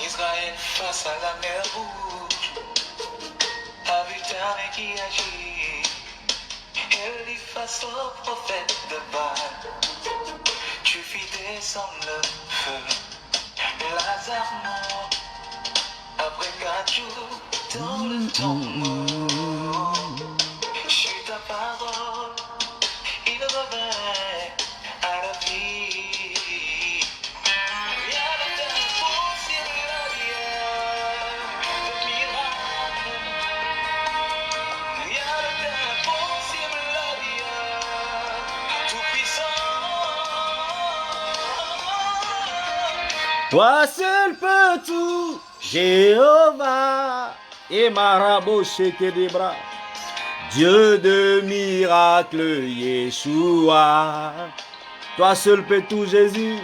Israël face à la mer rouge, avec l'armée qui agit. Elle dit face au prophète de Baal, tu fis descendre le feu. Lazare mort, après 4 jours dans le tombeau. Sur ta parole, il revint à la vie. Rien n'est impossible à Dieu, le miracle. Rien n'est impossible à Dieu, tout puissant. Toi seul peux tout, Jéhovah, et Marabo Shekedebra, Dieu de miracles, Yeshua. Toi seul peux tout, Jésus.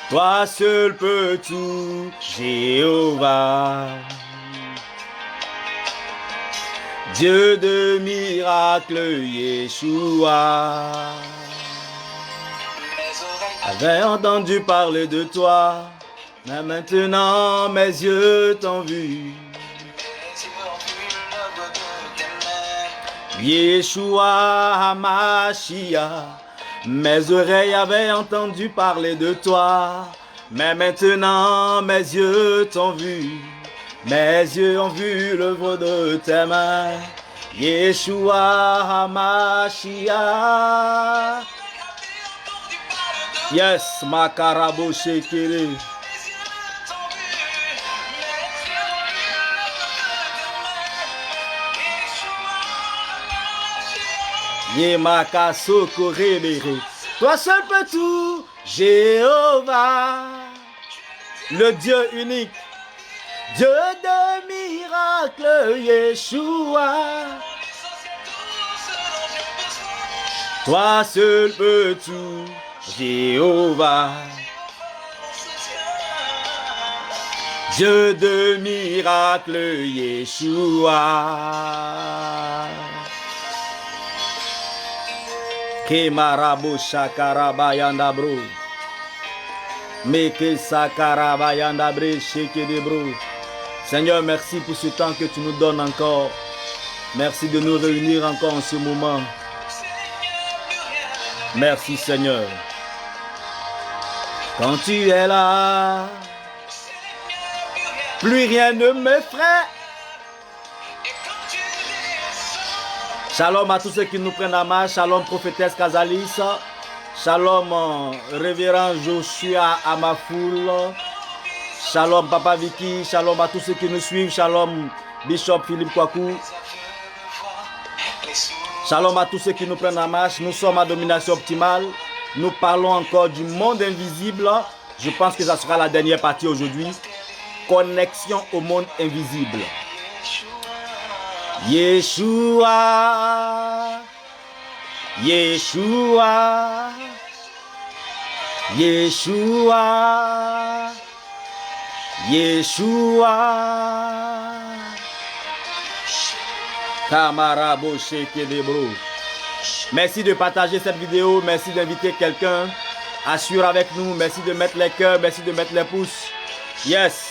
Toi seul peux tout, Jéhovah. Dieu de miracles, Yeshua. J'avais entendu parler de toi, mais maintenant mes yeux t'ont vu. Yeshua HaMashiach, mes oreilles avaient entendu parler de toi, mais maintenant mes yeux t'ont vu. Mes yeux ont vu l'œuvre de tes mains. Yeshua HaMashiach. Yes, Makarabo Shekere. Yemaka Sokorebere. Toi seul peux tout, Jéhovah, le Dieu unique, Dieu de miracles, Yeshua. Toi seul peux tout, Jéhovah, Dieu de miracles, Yeshua. Kemarabo Shakarabayandabro, Meke Sakarabayandabre Shekedebro. Seigneur, merci pour ce temps que tu nous donnes encore. Merci de nous réunir encore en ce moment. Merci Seigneur. Quand tu es là, plus rien ne m'effraie. Shalom à tous ceux qui nous prennent à marche. Shalom prophétesse Kazalis. Shalom révérend Joshua Amafoul. Shalom Papa Vicky. Shalom à tous ceux qui nous suivent. Shalom Bishop Philippe Kwaku. Shalom à tous ceux qui nous prennent en marche. Nous sommes à Domination Optimale. Nous parlons encore du monde invisible. Je pense que ça sera la dernière partie aujourd'hui. Connexion au monde invisible. Yeshua, Yeshua, Yeshua, Yeshua. Kamarabo Shekedebro. Merci de partager cette vidéo. Merci d'inviter quelqu'un à suivre avec nous. Merci de mettre les cœurs. Merci de mettre les pouces. Yes.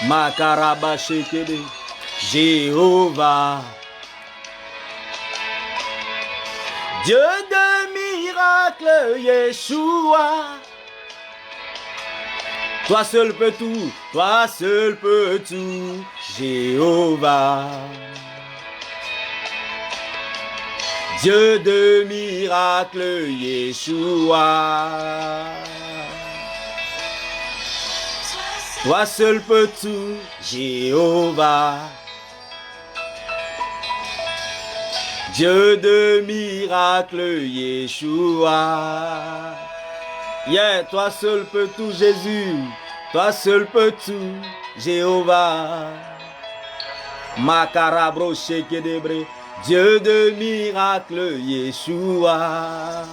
Makaraba Shekede. Jéhovah. Dieu de miracles, Yeshua. Toi seul peux tout, toi seul peux tout, Jéhovah. Dieu de miracles, Yeshua. Toi seul peux tout, Jéhovah. Dieu de miracles, Yeshua. Yeah, toi seul peux tout, Jésus. Toi seul peux tout, Jéhovah. Makarabro Shekedebre. Dieu de miracles, Yeshua.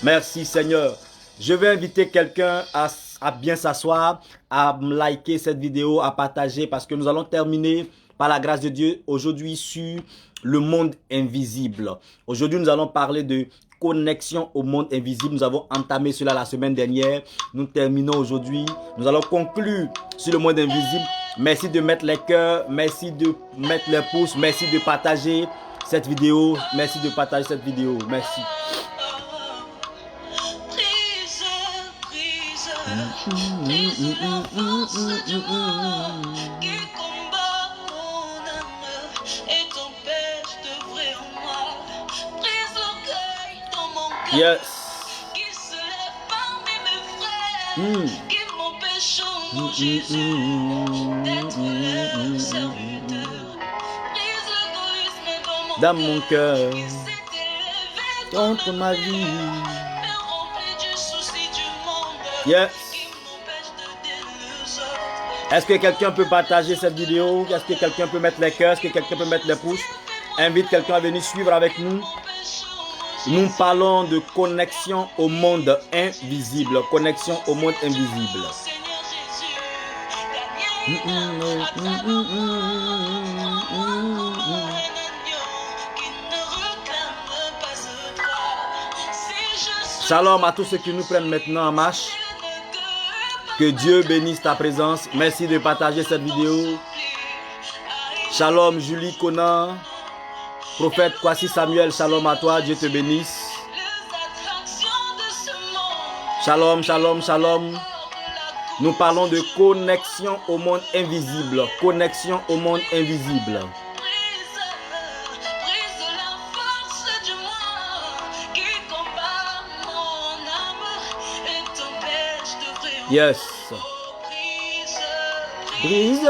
Merci Seigneur. Je vais inviter quelqu'un à à bien s'asseoir, à liker cette vidéo, à partager parce que nous allons terminer par la grâce de Dieu aujourd'hui sur le monde invisible. Aujourd'hui, nous allons parler de connexion au monde invisible. Nous avons entamé cela la semaine dernière. Nous terminons aujourd'hui. Nous allons conclure sur le monde invisible. Merci de mettre les cœurs, merci de mettre les pouces, merci de partager cette vidéo. Merci de partager cette vidéo. Merci. Brise la force du mal qui combat mon âme et t'empêche d'œuvrer en moi. Brise l'orgueil dans mon cœur qui se lève parmi mes frères, qui m'empêche au nom de Jésus d'être leur serviteur. Brise l'égoïsme dans mon cœur qui s'est élevé contre ma vie. Yes. Est-ce que quelqu'un peut partager cette vidéo? Est-ce que quelqu'un peut mettre les cœurs? Est-ce que quelqu'un peut mettre les pouces? Invite quelqu'un à venir suivre avec nous. Nous parlons de connexion au monde invisible. Connexion au monde invisible. Shalom à tous ceux qui nous prennent maintenant en marche. Que Dieu bénisse ta présence. Merci de partager cette vidéo. Shalom Julie Conan. Prophète Kwasi Samuel, shalom à toi. Dieu te bénisse. Shalom, shalom, shalom. Nous parlons de connexion au monde invisible. Connexion au monde invisible. Yes. Brise.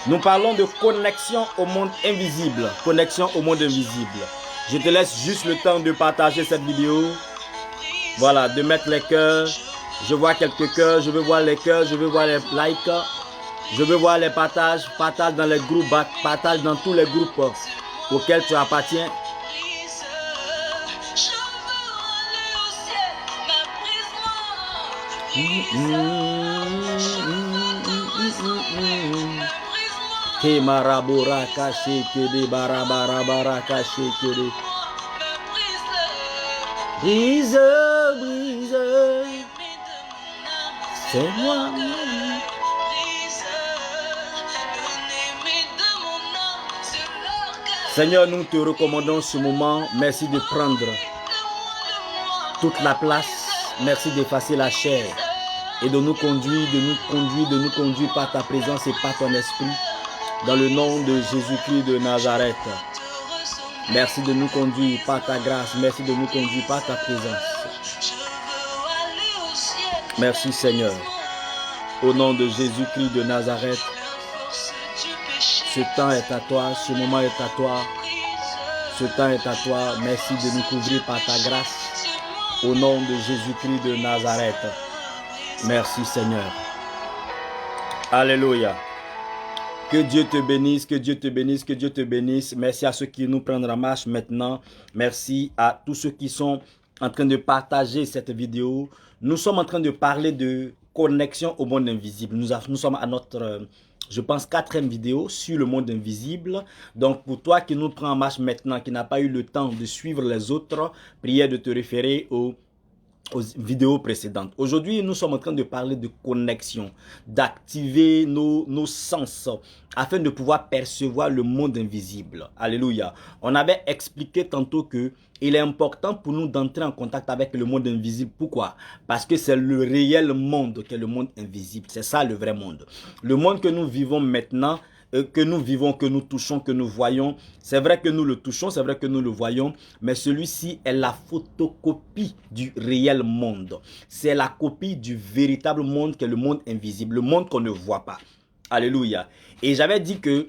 Nous parlons de connexion au monde invisible. Connexion au monde invisible. Je te laisse juste le temps de partager cette vidéo. Voilà, de mettre les cœurs. Je vois quelques cœurs. Je veux voir les cœurs. Je veux voir les likes. Je veux voir les partages. Partage dans les groupes. Partage dans tous les groupes auxquels tu appartiens. Ke marabora kache kede barabara kache kede. Brise, brise. C'est moi. Seigneur, nous te recommandons ce moment. Merci de prendre toute la place. Merci d'effacer la chair et de nous conduire, de nous conduire par ta présence et par ton esprit. Dans le nom de Jésus-Christ de Nazareth. Merci de nous conduire par ta grâce. Merci de nous conduire par ta présence. Merci Seigneur. Au nom de Jésus-Christ de Nazareth. Ce temps est à toi. Ce moment est à toi. Ce temps est à toi. Merci de nous couvrir par ta grâce. Au nom de Jésus-Christ de Nazareth. Merci Seigneur. Alléluia. Que Dieu te bénisse, que Dieu te bénisse, que Dieu te bénisse. Merci à ceux qui nous prennent en marche maintenant. Merci à tous ceux qui sont en train de partager cette vidéo. Nous sommes en train de parler de connexion au monde invisible. Nous sommes à notre, je pense, 4e vidéo sur le monde invisible. Donc, pour toi qui nous prends en marche maintenant, qui n'a pas eu le temps de suivre les autres, prière de te référer aux vidéos précédentes. Aujourd'hui, nous sommes en train de parler de connexion, d'activer nos sens afin de pouvoir percevoir le monde invisible. Alléluia. On avait expliqué tantôt que il est important pour nous d'entrer en contact avec le monde invisible. Pourquoi? Parce que c'est le réel monde qui est le monde invisible. C'est ça le vrai monde. Le monde que nous vivons maintenant, que nous touchons, que nous voyons. C'est vrai que nous le touchons, c'est vrai que nous le voyons, mais celui-ci est la photocopie du réel monde. C'est la copie du véritable monde qui est le monde invisible, le monde qu'on ne voit pas. Alléluia. Et j'avais dit que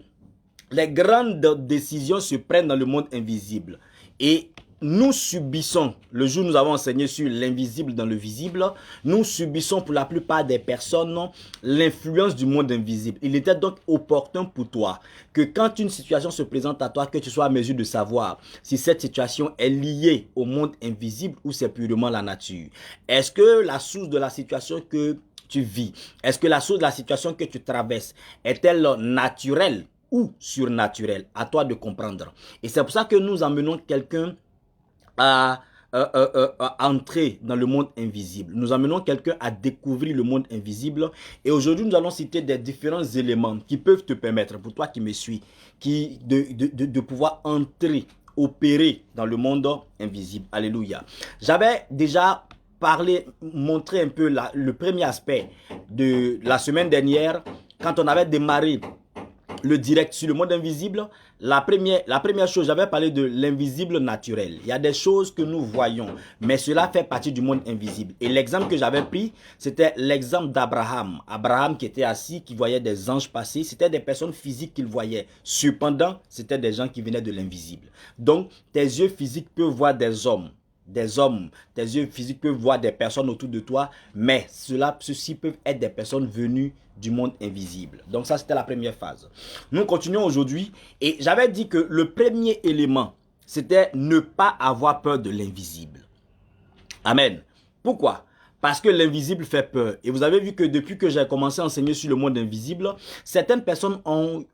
les grandes décisions se prennent dans le monde invisible. Et nous subissons, le jour où nous avons enseigné sur l'invisible dans le visible, nous subissons pour la plupart des personnes l'influence du monde invisible. Il était donc opportun pour toi que quand une situation se présente à toi, que tu sois à mesure de savoir si cette situation est liée au monde invisible ou c'est purement la nature. Est-ce que la source de la situation que tu vis, est-ce que la source de la situation que tu traverses est-elle naturelle ou surnaturelle? À toi de comprendre. Et c'est pour ça que nous emmenons quelqu'un à entrer dans le monde invisible. Nous amenons quelqu'un à découvrir le monde invisible. Et aujourd'hui, nous allons citer des différents éléments qui peuvent te permettre, pour toi qui me suis, de pouvoir entrer, opérer dans le monde invisible. Alléluia. J'avais déjà montré un peu le premier aspect de la semaine dernière, quand on avait démarré le direct sur le monde invisible. La première chose, j'avais parlé de l'invisible naturel. Il y a des choses que nous voyons, mais cela fait partie du monde invisible. Et l'exemple que j'avais pris, c'était l'exemple d'Abraham. Abraham qui était assis, qui voyait des anges passer. C'était des personnes physiques qu'il voyait. Cependant, c'était des gens qui venaient de l'invisible. Donc, tes yeux physiques peuvent voir des hommes. Tes yeux physiques peuvent voir des personnes autour de toi, mais ceux-ci peuvent être des personnes venues du monde invisible. Donc ça, c'était la première phase. Nous continuons aujourd'hui et j'avais dit que le premier élément, c'était ne pas avoir peur de l'invisible. Amen. Pourquoi? Parce que l'invisible fait peur. Et vous avez vu que depuis que j'ai commencé à enseigner sur le monde invisible, certaines personnes ont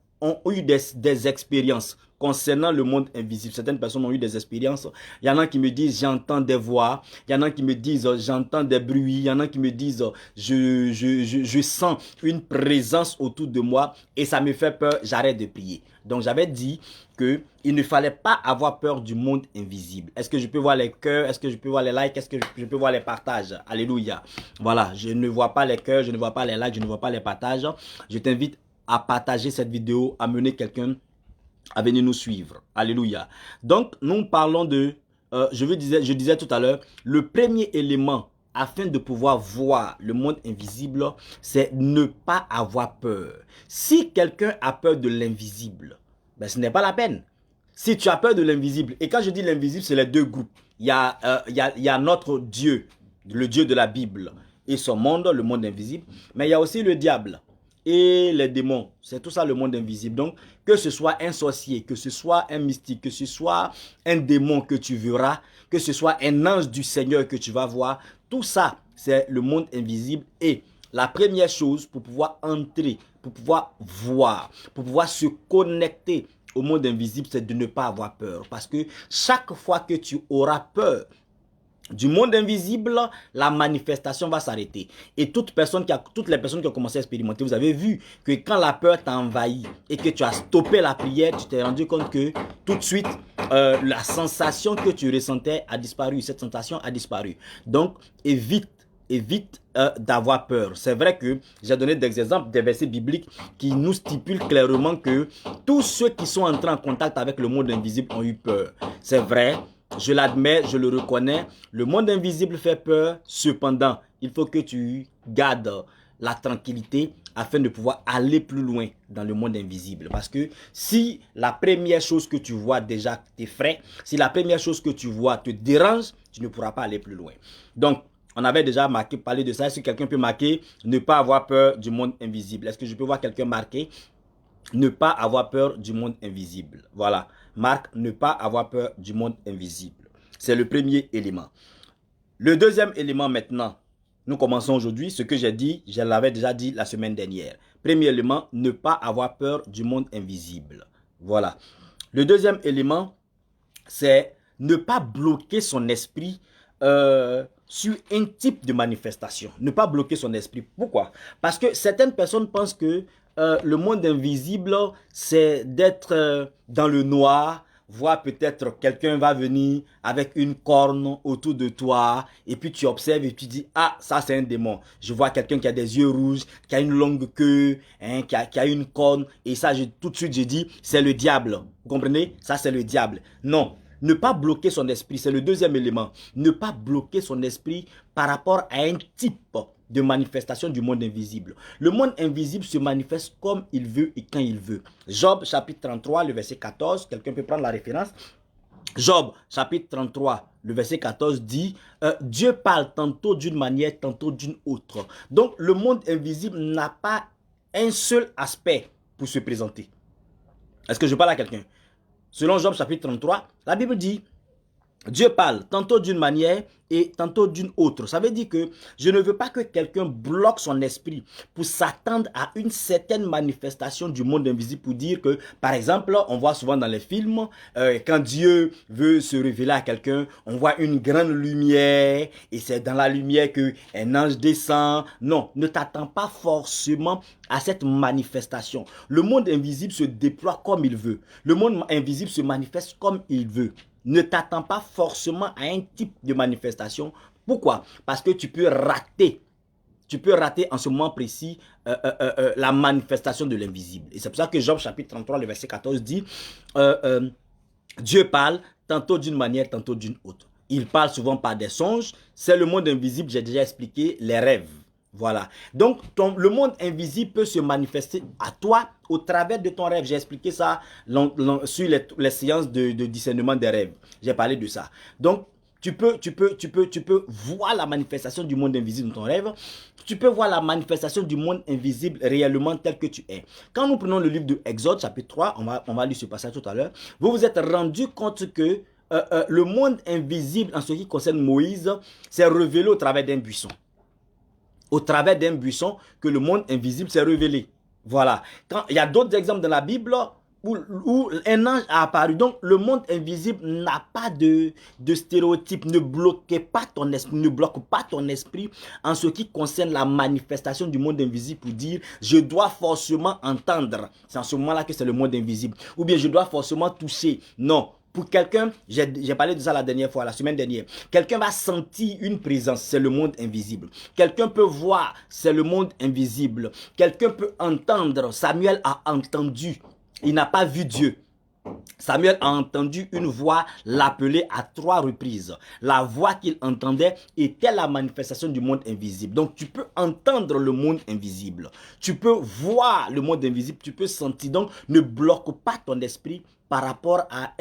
eu des expériences concernant le monde invisible. Certaines personnes ont eu des expériences. Il y en a qui me disent j'entends des voix. Il y en a qui me disent j'entends des bruits. Il y en a qui me disent je sens une présence autour de moi et ça me fait peur, j'arrête de prier. Donc j'avais dit qu'il ne fallait pas avoir peur du monde invisible. Est-ce que je peux voir les cœurs? Est-ce que je peux voir les likes? Est-ce que je peux voir les partages? Alléluia. Voilà, je ne vois pas les cœurs, je ne vois pas les likes, je ne vois pas les partages. Je t'invite à partager cette vidéo, à mener quelqu'un à venir nous suivre. Alléluia. Donc, nous parlons de, je disais tout à l'heure, le premier élément afin de pouvoir voir le monde invisible, c'est ne pas avoir peur. Si quelqu'un a peur de l'invisible, ben, ce n'est pas la peine. Si tu as peur de l'invisible, et quand je dis l'invisible, c'est les deux groupes. Il y a notre Dieu, le Dieu de la Bible, et son monde, le monde invisible, mais il y a aussi le diable et les démons. C'est tout ça le monde invisible. Donc, que ce soit un sorcier, que ce soit un mystique, que ce soit un démon que tu verras, que ce soit un ange du Seigneur que tu vas voir, tout ça, c'est le monde invisible. Et la première chose pour pouvoir entrer, pour pouvoir voir, pour pouvoir se connecter au monde invisible, c'est de ne pas avoir peur. Parce que chaque fois que tu auras peur du monde invisible, la manifestation va s'arrêter. Et toutes les personnes qui ont commencé à expérimenter, vous avez vu que quand la peur t'a envahi et que tu as stoppé la prière, tu t'es rendu compte que tout de suite, la sensation que tu ressentais a disparu. Cette sensation a disparu. Donc, évite d'avoir peur. C'est vrai que j'ai donné des exemples, des versets bibliques qui nous stipulent clairement que tous ceux qui sont entrés en contact avec le monde invisible ont eu peur. C'est vrai. Je l'admets, je le reconnais. Le monde invisible fait peur. Cependant, il faut que tu gardes la tranquillité afin de pouvoir aller plus loin dans le monde invisible. Parce que si la première chose que tu vois déjà t'effraie, si la première chose que tu vois te dérange, tu ne pourras pas aller plus loin. Donc, on avait déjà parlé de ça. Est-ce que quelqu'un peut marquer ne pas avoir peur du monde invisible? Est-ce que je peux voir quelqu'un marquer ne pas avoir peur du monde invisible? Voilà. Marc, ne pas avoir peur du monde invisible. C'est le premier élément. Le deuxième élément maintenant, nous commençons aujourd'hui. Ce que j'ai dit, je l'avais déjà dit la semaine dernière. Premier élément, ne pas avoir peur du monde invisible. Voilà. Le deuxième élément, c'est ne pas bloquer son esprit sur un type de manifestation. Ne pas bloquer son esprit. Pourquoi? Parce que certaines personnes pensent que le monde invisible, c'est d'être dans le noir, voir peut-être quelqu'un va venir avec une corne autour de toi et puis tu observes et tu dis ah ça c'est un démon. Je vois quelqu'un qui a des yeux rouges, qui a une longue queue, hein, qui a une corne et ça tout de suite je dis c'est le diable. Vous comprenez? Ça c'est le diable. Non. Ne pas bloquer son esprit, c'est le deuxième élément. Ne pas bloquer son esprit par rapport à un type de manifestation du monde invisible. Le monde invisible se manifeste comme il veut et quand il veut. Job chapitre 33, le verset 14, quelqu'un peut prendre la référence. Job, chapitre 33, le verset 14 dit, Dieu parle tantôt d'une manière, tantôt d'une autre. Donc, le monde invisible n'a pas un seul aspect pour se présenter. Est-ce que je parle à quelqu'un? Selon Job, chapitre 33, la Bible dit, Dieu parle tantôt d'une manière et tantôt d'une autre. Ça veut dire que je ne veux pas que quelqu'un bloque son esprit pour s'attendre à une certaine manifestation du monde invisible, pour dire que, par exemple, on voit souvent dans les films, quand Dieu veut se révéler à quelqu'un, on voit une grande lumière et c'est dans la lumière qu'un ange descend. Non, ne t'attends pas forcément à cette manifestation. Le monde invisible se déploie comme il veut. Le monde invisible se manifeste comme il veut. Ne t'attends pas forcément à un type de manifestation. Pourquoi? Parce que tu peux rater. Tu peux rater en ce moment précis la manifestation de l'invisible. Et c'est pour ça que Job chapitre 33, le verset 14 dit, Dieu parle tantôt d'une manière, tantôt d'une autre. Il parle souvent par des songes. C'est le monde invisible, j'ai déjà expliqué, les rêves. Voilà. Donc, le monde invisible peut se manifester à toi au travers de ton rêve. J'ai expliqué ça sur les séances de discernement des rêves. J'ai parlé de ça. Donc, tu peux voir la manifestation du monde invisible dans ton rêve. Tu peux voir la manifestation du monde invisible réellement tel que tu es. Quand nous prenons le livre de Exode, chapitre 3, on va lire ce passage tout à l'heure, vous vous êtes rendu compte que le monde invisible en ce qui concerne Moïse s'est révélé au travers d'un buisson. Au travers d'un buisson que le monde invisible s'est révélé. Voilà. Il y a d'autres exemples dans la Bible où un ange a apparu. Donc, le monde invisible n'a pas de stéréotype. Ne bloquez pas ton esprit, ne bloque pas ton esprit en ce qui concerne la manifestation du monde invisible pour dire, je dois forcément entendre. C'est en ce moment-là que c'est le monde invisible. Ou bien, je dois forcément toucher. Non. Pour quelqu'un, j'ai parlé de ça la dernière fois, la semaine dernière. Quelqu'un va sentir une présence, c'est le monde invisible. Quelqu'un peut voir, c'est le monde invisible. Quelqu'un peut entendre, Samuel a entendu, il n'a pas vu Dieu. Samuel a entendu une voix l'appeler à 3 reprises. La voix qu'il entendait était la manifestation du monde invisible. Donc, tu peux entendre le monde invisible. Tu peux voir le monde invisible. Tu peux sentir. Donc, ne bloque pas ton esprit par rapport à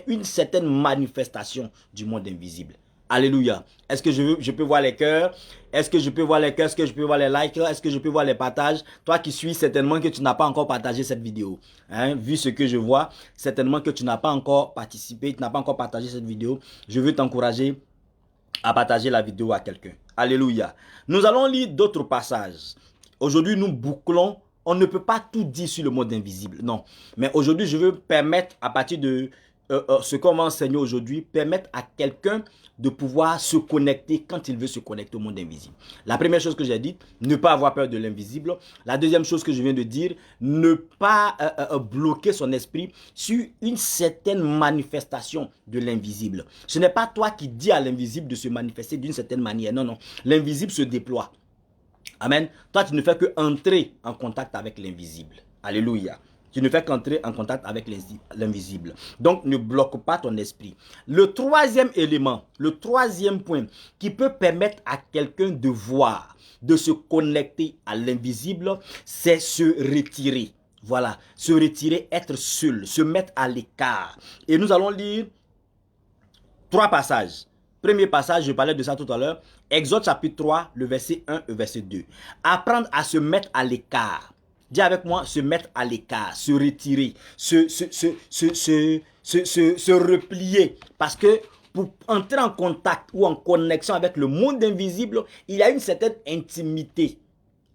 une certaine manifestation du monde invisible. Alléluia. Est-ce que je peux voir les cœurs? Est-ce que je peux voir les cœurs? Est-ce que je peux voir les likes? Est-ce que je peux voir les partages? Toi qui suis, certainement que tu n'as pas encore partagé cette vidéo. Hein? Vu ce que je vois, certainement que tu n'as pas encore participé, tu n'as pas encore partagé cette vidéo. Je veux t'encourager à partager la vidéo à quelqu'un. Alléluia. Nous allons lire d'autres passages. Aujourd'hui, nous bouclons. On ne peut pas tout dire sur le monde invisible. Non. Mais aujourd'hui, je veux permettre, à partir de ce qu'on va enseigner aujourd'hui, permettre à quelqu'un de pouvoir se connecter quand il veut se connecter au monde invisible. La première chose que j'ai dit, ne pas avoir peur de l'invisible. La deuxième chose que je viens de dire, ne pas bloquer son esprit sur une certaine manifestation de l'invisible. Ce n'est pas toi qui dis à l'invisible de se manifester d'une certaine manière. Non, non. L'invisible se déploie. Amen. Toi, tu ne fais que entrer en contact avec l'invisible. Alléluia. Tu ne fais qu'entrer en contact avec l'invisible. Donc, ne bloque pas ton esprit. Le troisième élément, le troisième point qui peut permettre à quelqu'un de voir, de se connecter à l'invisible, c'est se retirer. Voilà, se retirer, être seul, se mettre à l'écart. Et nous allons lire 3 passages. Premier passage, je parlais de ça tout à l'heure. Exode chapitre 3, le verset 1 et verset 2. Apprendre à se mettre à l'écart. Dis avec moi, se mettre à l'écart, se retirer, se replier. Parce que pour entrer en contact ou en connexion avec le monde invisible, il y a une certaine intimité.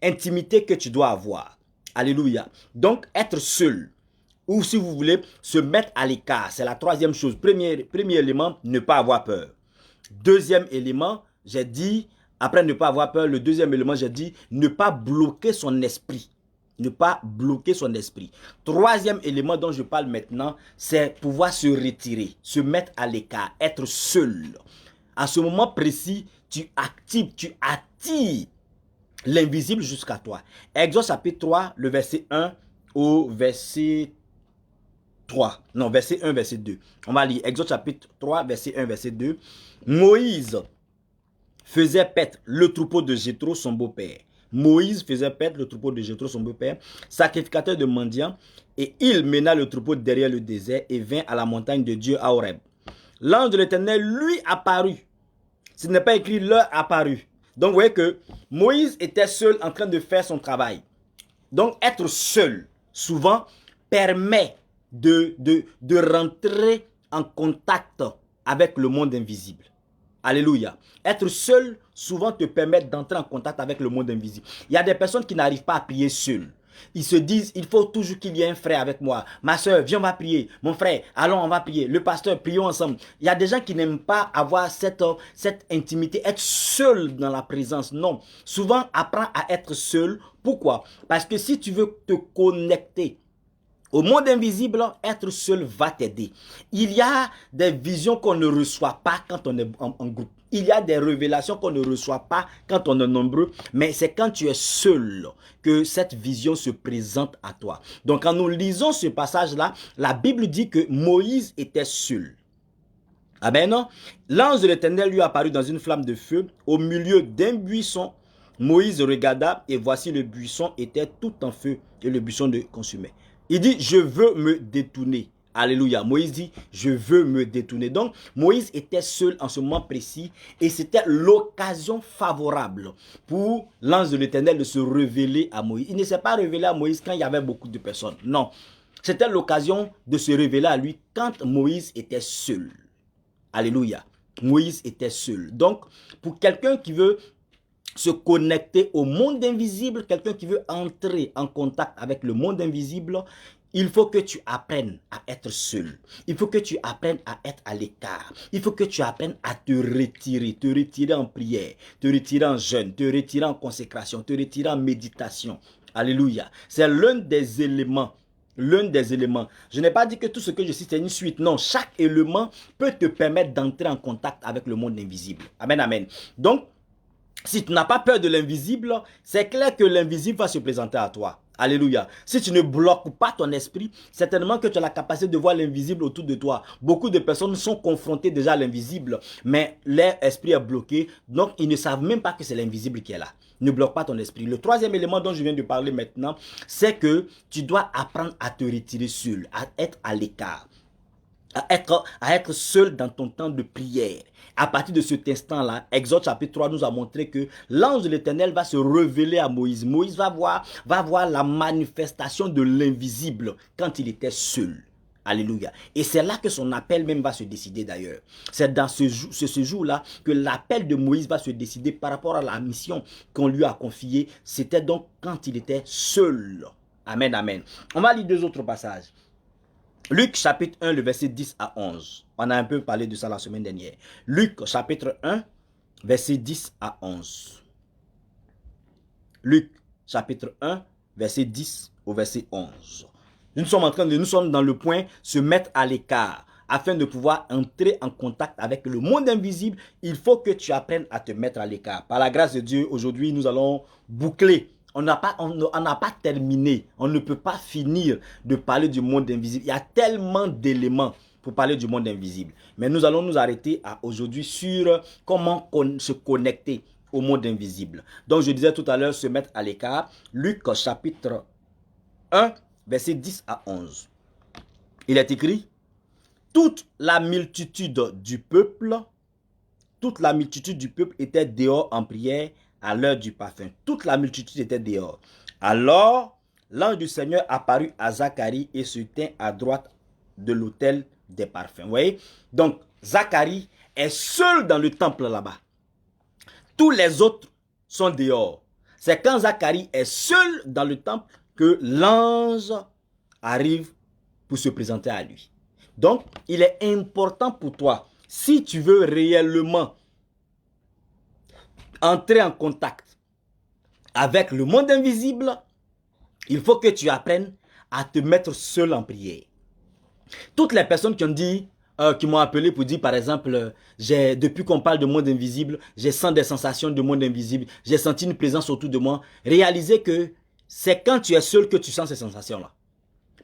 Intimité que tu dois avoir. Alléluia. Donc, être seul. Ou si vous voulez, se mettre à l'écart. C'est la troisième chose. Premier élément, ne pas avoir peur. Deuxième élément, j'ai dit, après ne pas avoir peur, le deuxième élément, j'ai dit, ne pas bloquer son esprit. Ne pas bloquer son esprit. Troisième élément dont je parle maintenant, c'est pouvoir se retirer, se mettre à l'écart, être seul. À ce moment précis, tu attires l'invisible jusqu'à toi. Exode chapitre 3, le verset 1 au verset 3. Non, verset 1, verset 2. On va lire Exode chapitre 3, verset 1, verset 2. Moïse faisait paître le troupeau de Jéthro, son beau-père. Moïse faisait paître le troupeau de Jéthro, son beau-père, sacrificateur de mendiants, et il mena le troupeau derrière le désert et vint à la montagne de Dieu à Horeb. l'ange de l'Éternel lui apparut. Ce n'est pas écrit leur apparu. Donc vous voyez que Moïse était seul en train de faire son travail. Donc être seul, souvent, permet de rentrer en contact avec le monde invisible. Alléluia. Être seul, souvent, te permet d'entrer en contact avec le monde invisible. Il y a des personnes qui n'arrivent pas à prier seules. Ils se disent, il faut toujours qu'il y ait un frère avec moi. Ma soeur, viens, on va prier. Mon frère, allons, on va prier. Le pasteur, prions ensemble. Il y a des gens qui n'aiment pas avoir cette intimité, être seul dans la présence. Non. Souvent, apprends à être seul. Pourquoi? Parce que si tu veux te connecter au monde invisible, être seul va t'aider. Il y a des visions qu'on ne reçoit pas quand on est en groupe. Il y a des révélations qu'on ne reçoit pas quand on est nombreux, mais c'est quand tu es seul que cette vision se présente à toi. Donc quand nous lisons ce passage-là, la Bible dit que Moïse était seul. Amen. L'ange de l'Éternel lui apparut dans une flamme de feu au milieu d'un buisson. Moïse regarda et voici le buisson était tout en feu et le buisson ne consumait. Il dit, je veux me détourner. Alléluia. Moïse dit, je veux me détourner. Donc, Moïse était seul en ce moment précis et c'était l'occasion favorable pour l'ange de l'Éternel de se révéler à Moïse. Il ne s'est pas révélé à Moïse quand il y avait beaucoup de personnes. Non. C'était l'occasion de se révéler à lui quand Moïse était seul. Alléluia. Moïse était seul. Donc, pour quelqu'un qui veut se connecter au monde invisible, quelqu'un qui veut entrer en contact avec le monde invisible, il faut que tu apprennes à être seul. Il faut que tu apprennes à être à l'écart. Il faut que tu apprennes à te retirer en prière, te retirer en jeûne, te retirer en consécration, te retirer en méditation. Alléluia. C'est l'un des éléments. Je n'ai pas dit que tout ce que je cite est une suite. Non, chaque élément peut te permettre d'entrer en contact avec le monde invisible. Amen, amen. Donc, si tu n'as pas peur de l'invisible, c'est clair que l'invisible va se présenter à toi. Alléluia. Si tu ne bloques pas ton esprit, certainement que tu as la capacité de voir l'invisible autour de toi. Beaucoup de personnes sont confrontées déjà à l'invisible, mais leur esprit est bloqué, donc ils ne savent même pas que c'est l'invisible qui est là. Ne bloque pas ton esprit. Le troisième élément dont je viens de parler maintenant, c'est que tu dois apprendre à te retirer seul, à être à l'écart. À être seul dans ton temps de prière. À partir de cet instant-là, Exode chapitre 3 nous a montré que l'ange de l'Éternel va se révéler à Moïse. Moïse va voir la manifestation de l'invisible quand il était seul. Alléluia. Et c'est là que son appel même va se décider d'ailleurs. C'est dans ce jour-là que l'appel de Moïse va se décider par rapport à la mission qu'on lui a confiée. C'était donc quand il était seul. Amen, amen. On va lire deux autres passages. Luc chapitre 1, le verset 10 à 11. On a un peu parlé de ça la semaine dernière. Luc chapitre 1, verset 10 à 11. Luc chapitre 1, verset 10 au verset 11. Nous sommes dans le point se mettre à l'écart. Afin de pouvoir entrer en contact avec le monde invisible, il faut que tu apprennes à te mettre à l'écart. Par la grâce de Dieu, aujourd'hui, nous allons boucler. On n'a pas terminé. On ne peut pas finir de parler du monde invisible. Il y a tellement d'éléments pour parler du monde invisible. Mais nous allons nous arrêter aujourd'hui sur comment se connecter au monde invisible. Donc je disais tout à l'heure, se mettre à l'écart. Luc chapitre 1, verset 10 à 11. Il est écrit, toute la multitude du peuple était dehors en prière à l'heure du parfum. Toute la multitude était dehors. Alors, l'ange du Seigneur apparut à Zacharie et se tint à droite de l'autel des parfums. Vous voyez? Donc, Zacharie est seul dans le temple là-bas. Tous les autres sont dehors. C'est quand Zacharie est seul dans le temple que l'ange arrive pour se présenter à lui. Donc, il est important pour toi, si tu veux réellement entrer en contact avec le monde invisible, il faut que tu apprennes à te mettre seul en prière. Toutes les personnes qui ont dit, qui m'ont appelé pour dire par exemple, depuis qu'on parle de monde invisible, j'ai senti des sensations de monde invisible, j'ai senti une présence autour de moi. Réalisez que c'est quand tu es seul que tu sens ces sensations-là.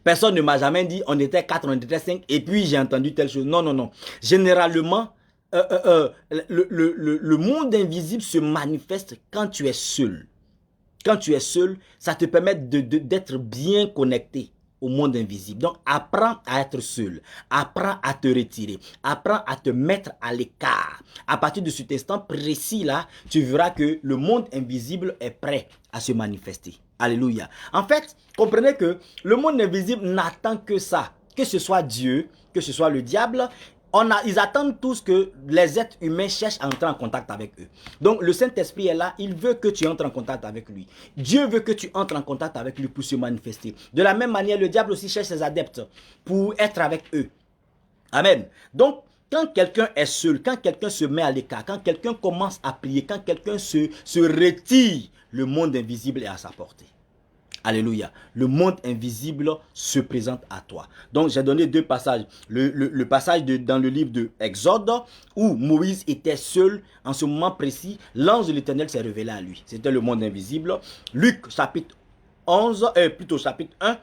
Personne ne m'a jamais dit, on était 4, on était 5, et puis j'ai entendu telle chose. Non, non, non. Généralement, le monde invisible se manifeste quand tu es seul. Quand tu es seul, ça te permet d'être bien connecté au monde invisible. Donc, apprends à être seul. Apprends à te retirer. Apprends à te mettre à l'écart. À partir de cet instant précis-là, tu verras que le monde invisible est prêt à se manifester. Alléluia. En fait, comprenez que le monde invisible n'attend que ça. Que ce soit Dieu, que ce soit le diable, ils attendent tous que les êtres humains cherchent à entrer en contact avec eux. Donc le Saint-Esprit est là, il veut que tu entres en contact avec lui. Dieu veut que tu entres en contact avec lui pour se manifester. De la même manière, le diable aussi cherche ses adeptes pour être avec eux. Amen. Donc, quand quelqu'un est seul, quand quelqu'un se met à l'écart, quand quelqu'un commence à prier, quand quelqu'un se retire, le monde invisible est à sa portée. Alléluia. Le monde invisible se présente à toi. Donc, j'ai donné deux passages. Le passage dans le livre de Exode, où Moïse était seul en ce moment précis. L'ange de l'Éternel s'est révélé à lui. C'était le monde invisible. Luc, chapitre 1,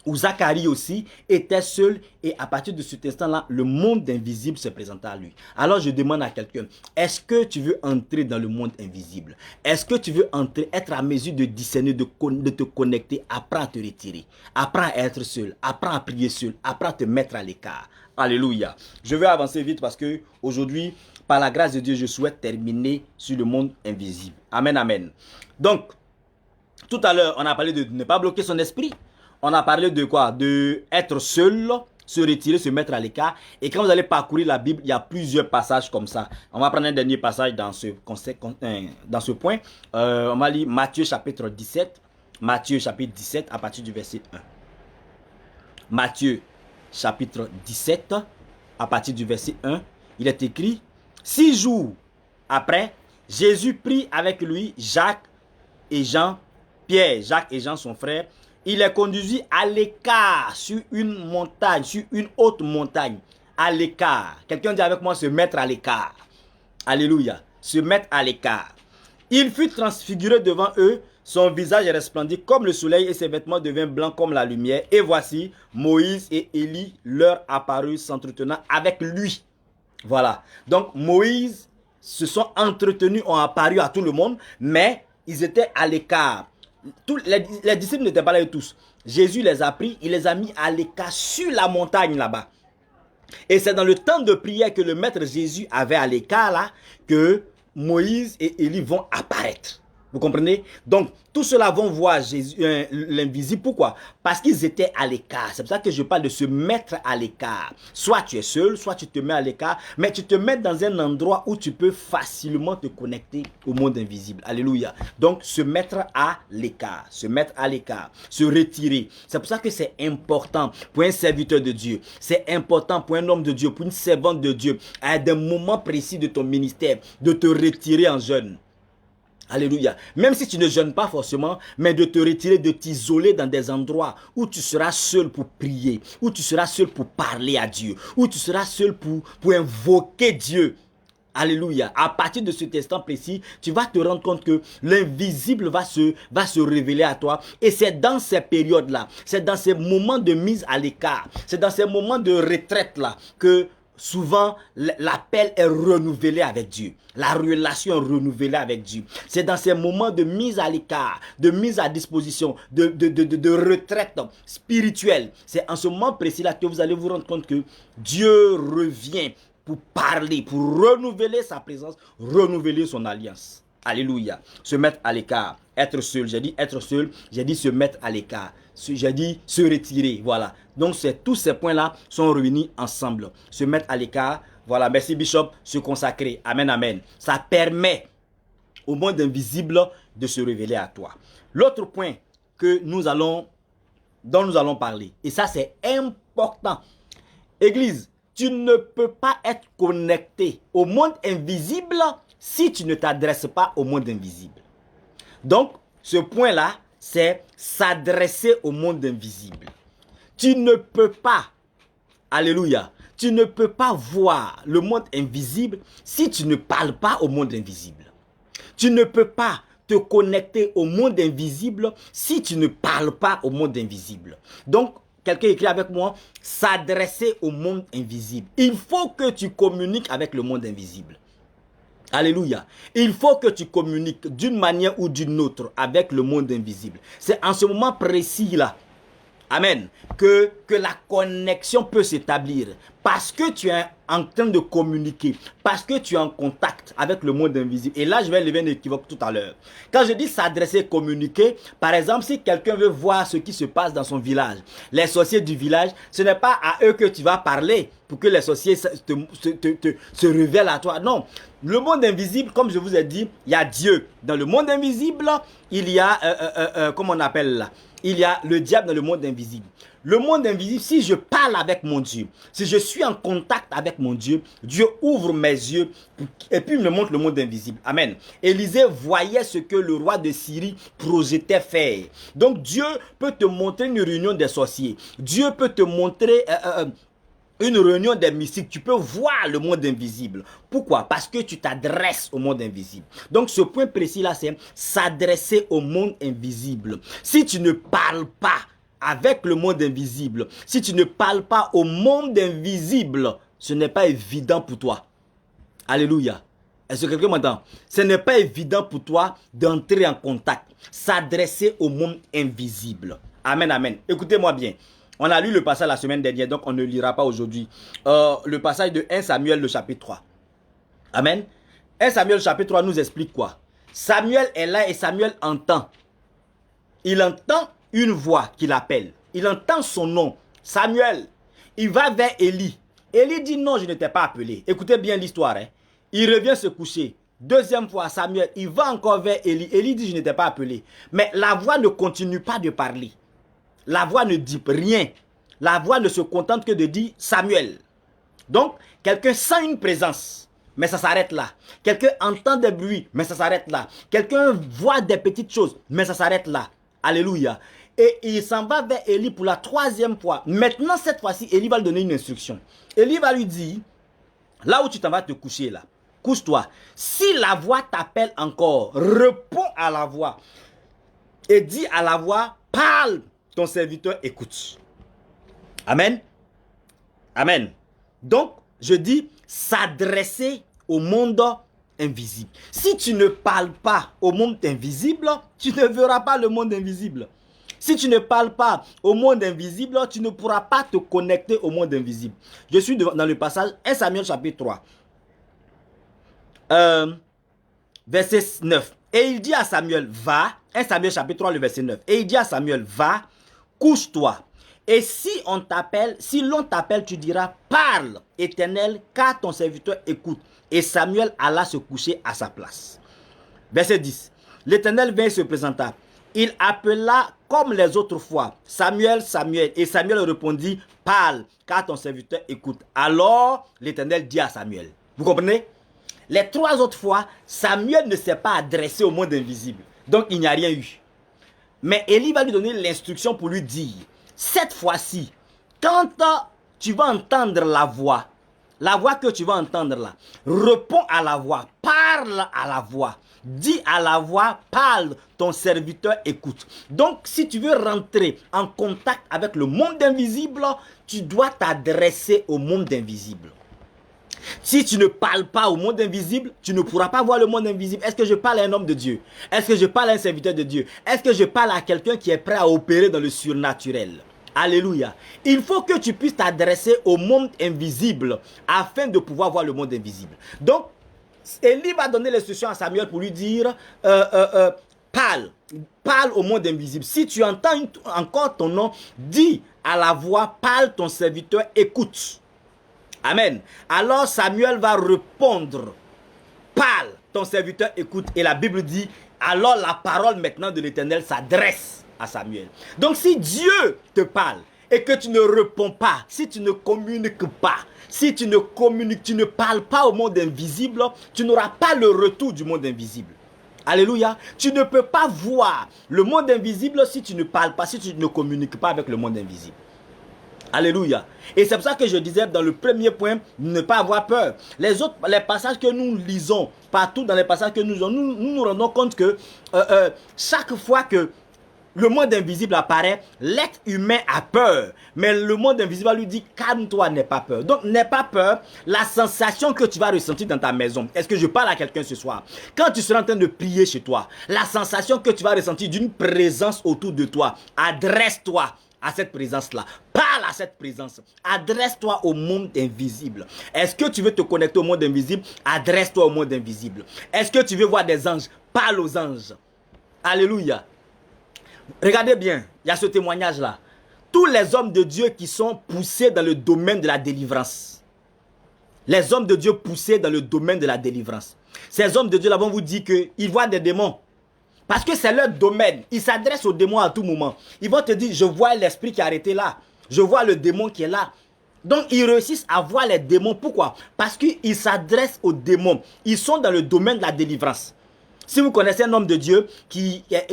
où Zacharie aussi était seul et à partir de cet instant-là, le monde invisible se présenta à lui. Alors je demande à quelqu'un, est-ce que tu veux entrer dans le monde invisible? Est-ce que tu veux entrer, être à mesure de discerner, de te connecter? Apprends à te retirer, apprends à être seul, apprends à prier seul, apprends à te mettre à l'écart. Alléluia. Je vais avancer vite parce que aujourd'hui, par la grâce de Dieu, je souhaite terminer sur le monde invisible. Amen, amen. Donc, tout à l'heure, on a parlé de ne pas bloquer son esprit. On a parlé de quoi? De être seul, se retirer, se mettre à l'écart. Et quand vous allez parcourir la Bible, il y a plusieurs passages comme ça. On va prendre un dernier passage dans ce point. On va lire Matthieu chapitre 17. Matthieu chapitre 17 à partir du verset 1. Matthieu chapitre 17 à partir du verset 1. Il est écrit, 6 jours après, Jésus prit avec lui Jacques et Jean, Pierre, Jacques et Jean son frère. Il les conduisit à l'écart sur une montagne, sur une haute montagne, à l'écart. Quelqu'un dit avec moi, se mettre à l'écart. Alléluia, se mettre à l'écart. Il fut transfiguré devant eux, son visage resplendit comme le soleil et ses vêtements devinrent blancs comme la lumière. Et voici, Moïse et Élie leur apparurent s'entretenant avec lui. Voilà, donc Moïse se sont entretenus, ont apparu à tout le monde, mais ils étaient à l'écart. Les disciples n'étaient pas là tous. Jésus les a pris, il les a mis à l'écart sur la montagne là-bas. Et c'est dans le temps de prière que le maître Jésus avait à l'écart là que Moïse et Élie vont apparaître. Vous comprenez? Donc, tous ceux-là vont voir l'invisible. Pourquoi? Parce qu'ils étaient à l'écart. C'est pour ça que je parle de se mettre à l'écart. Soit tu es seul, soit tu te mets à l'écart, mais tu te mets dans un endroit où tu peux facilement te connecter au monde invisible. Alléluia. Donc, se mettre à l'écart. Se mettre à l'écart. Se retirer. C'est pour ça que c'est important pour un serviteur de Dieu. C'est important pour un homme de Dieu, pour une servante de Dieu, à des moments précis de ton ministère, de te retirer en jeûne. Alléluia. Même si tu ne jeûnes pas forcément, mais de te retirer, de t'isoler dans des endroits où tu seras seul pour prier, où tu seras seul pour parler à Dieu, où tu seras seul pour invoquer Dieu. Alléluia. À partir de cet instant précis, tu vas te rendre compte que l'invisible va se révéler à toi. Et c'est dans ces périodes-là, c'est dans ces moments de mise à l'écart, c'est dans ces moments de retraite-là que souvent, l'appel est renouvelé avec Dieu. La relation est renouvelée avec Dieu. C'est dans ces moments de mise à l'écart, de mise à disposition, de retraite spirituelle. C'est en ce moment précis-là que vous allez vous rendre compte que Dieu revient pour parler, pour renouveler sa présence, renouveler son alliance. Alléluia. Se mettre à l'écart. Être seul. J'ai dit être seul. J'ai dit se mettre à l'écart. J'ai dit se retirer. Voilà. Donc, tous ces points-là sont réunis ensemble. Se mettre à l'écart. Voilà. Merci, Bishop. Se consacrer. Amen, amen. Ça permet au monde invisible de se révéler à toi. L'autre point dont nous allons parler. Et ça, c'est important. Église, tu ne peux pas être connecté au monde invisible si tu ne t'adresses pas au monde invisible. Donc, ce point-là, c'est s'adresser au monde invisible. Tu ne peux pas, alléluia, tu ne peux pas voir le monde invisible si tu ne parles pas au monde invisible. Tu ne peux pas te connecter au monde invisible si tu ne parles pas au monde invisible. Donc, quelqu'un écrit avec moi, s'adresser au monde invisible. Il faut que tu communiques avec le monde invisible. Alléluia. Il faut que tu communiques d'une manière ou d'une autre avec le monde invisible. C'est en ce moment précis-là, Amen. Que la connexion peut s'établir. Parce que tu es en train de communiquer. Parce que tu es en contact avec le monde invisible. Et là, je vais lever un équivoque tout à l'heure. Quand je dis s'adresser, communiquer, par exemple, si quelqu'un veut voir ce qui se passe dans son village, les sorciers du village, ce n'est pas à eux que tu vas parler pour que les sorciers se révèlent à toi. Non. Le monde invisible, comme je vous ai dit, il y a Dieu. Dans le monde invisible, il y a, comment on appelle là? Il y a le diable dans le monde invisible. Le monde invisible, si je parle avec mon Dieu, si je suis en contact avec mon Dieu, Dieu ouvre mes yeux et puis il me montre le monde invisible. Amen. Élisée voyait ce que le roi de Syrie projetait faire. Donc Dieu peut te montrer une réunion des sorciers. Dieu peut te montrer une réunion des mystiques. Tu peux voir le monde invisible. Pourquoi? Parce que tu t'adresses au monde invisible. Donc ce point précis là, c'est s'adresser au monde invisible. Si tu ne parles pas avec le monde invisible, si tu ne parles pas au monde invisible, ce n'est pas évident pour toi. Alléluia. Est-ce que quelqu'un m'entend? Ce n'est pas évident pour toi d'entrer en contact, s'adresser au monde invisible. Amen, amen. Écoutez-moi bien. On a lu le passage la semaine dernière, donc on ne lira pas aujourd'hui. Le passage de 1 Samuel, le chapitre 3. Amen. 1 Samuel, le chapitre 3 nous explique quoi? Samuel est là et Samuel entend. Il entend une voix qui l'appelle. Il entend son nom. Samuel. Il va vers Élie. Élie dit non, je ne t'ai pas appelé. Écoutez bien l'histoire. Hein. Il revient se coucher. Deuxième fois, Samuel, il va encore vers Élie. Élie dit je ne t'ai pas appelé. Mais la voix ne continue pas de parler. La voix ne dit rien. La voix ne se contente que de dire Samuel. Donc, quelqu'un sent une présence, mais ça s'arrête là. Quelqu'un entend des bruits, mais ça s'arrête là. Quelqu'un voit des petites choses, mais ça s'arrête là. Alléluia. Et il s'en va vers Élie pour la troisième fois. Maintenant, cette fois-ci, Élie va lui donner une instruction. Élie va lui dire, là où tu t'en vas te coucher là, couche-toi. Si la voix t'appelle encore, réponds à la voix. Et dis à la voix, parle, ton serviteur écoute. Amen. Amen. Donc, je dis, s'adresser au monde invisible. Si tu ne parles pas au monde invisible, tu ne verras pas le monde invisible. Si tu ne parles pas au monde invisible, tu ne pourras pas te connecter au monde invisible. Je suis dans le passage 1 Samuel chapitre 3. Verset 9. Et il dit à Samuel, va. 1 Samuel chapitre 3, le verset 9. Et il dit à Samuel, va, couche-toi. Et si on t'appelle, si l'on t'appelle, tu diras, parle, Éternel, car ton serviteur écoute. Et Samuel alla se coucher à sa place. Verset 10. L'Éternel vint et se présenta. Il appela comme les autres fois, Samuel, Samuel. Et Samuel répondit, parle, car ton serviteur écoute. Alors l'Éternel dit à Samuel. Vous comprenez? Les trois autres fois, Samuel ne s'est pas adressé au monde invisible. Donc il n'y a rien eu. Mais Élie va lui donner l'instruction pour lui dire, cette fois-ci, quand tu vas entendre la voix que tu vas entendre là, réponds à la voix, parle à la voix, dis à la voix, parle, ton serviteur écoute. Donc, si tu veux rentrer en contact avec le monde invisible, tu dois t'adresser au monde invisible. Si tu ne parles pas au monde invisible, tu ne pourras pas voir le monde invisible. Est-ce que je parle à un homme de Dieu? Est-ce que je parle à un serviteur de Dieu? Est-ce que je parle à quelqu'un qui est prêt à opérer dans le surnaturel? Alléluia. Il faut que tu puisses t'adresser au monde invisible afin de pouvoir voir le monde invisible. Donc, Élie va donner l'instruction à Samuel pour lui dire, parle au monde invisible. Si tu entends encore ton nom, dis à la voix, parle, ton serviteur écoute. Amen. Alors Samuel va répondre, parle, ton serviteur écoute. Et la Bible dit, alors la parole maintenant de l'Éternel s'adresse à Samuel. Donc si Dieu te parle et que tu ne réponds pas, si tu ne communiques pas, si tu ne communiques, tu ne parles pas au monde invisible, tu n'auras pas le retour du monde invisible. Alléluia. Tu ne peux pas voir le monde invisible si tu ne parles pas, si tu ne communiques pas avec le monde invisible. Alléluia. Et c'est pour ça que je disais dans le premier point, ne pas avoir peur. Les passages que nous lisons, partout dans les passages que nous lisons, nous nous rendons compte que chaque fois que le monde invisible apparaît, l'être humain a peur. Mais le monde invisible lui dit, calme-toi, n'aie pas peur. Donc, n'aie pas peur. La sensation que tu vas ressentir dans ta maison. Est-ce que je parle à quelqu'un ce soir? Quand tu seras en train de prier chez toi, la sensation que tu vas ressentir d'une présence autour de toi, adresse-toi à cette présence-là. Parle à cette présence. Adresse-toi au monde invisible. Est-ce que tu veux te connecter au monde invisible? Adresse-toi au monde invisible. Est-ce que tu veux voir des anges? Parle aux anges. Alléluia. Regardez bien, il y a ce témoignage-là. Tous les hommes de Dieu qui sont poussés dans le domaine de la délivrance. Les hommes de Dieu poussés dans le domaine de la délivrance. Ces hommes de Dieu là vont vous dire qu'ils voient des démons. Parce que c'est leur domaine. Ils s'adressent aux démons à tout moment. Ils vont te dire, je vois l'esprit qui est arrêté là. Je vois le démon qui est là. Donc, ils réussissent à voir les démons. Pourquoi? Parce qu'ils s'adressent aux démons. Ils sont dans le domaine de la délivrance. Si vous connaissez un homme de Dieu,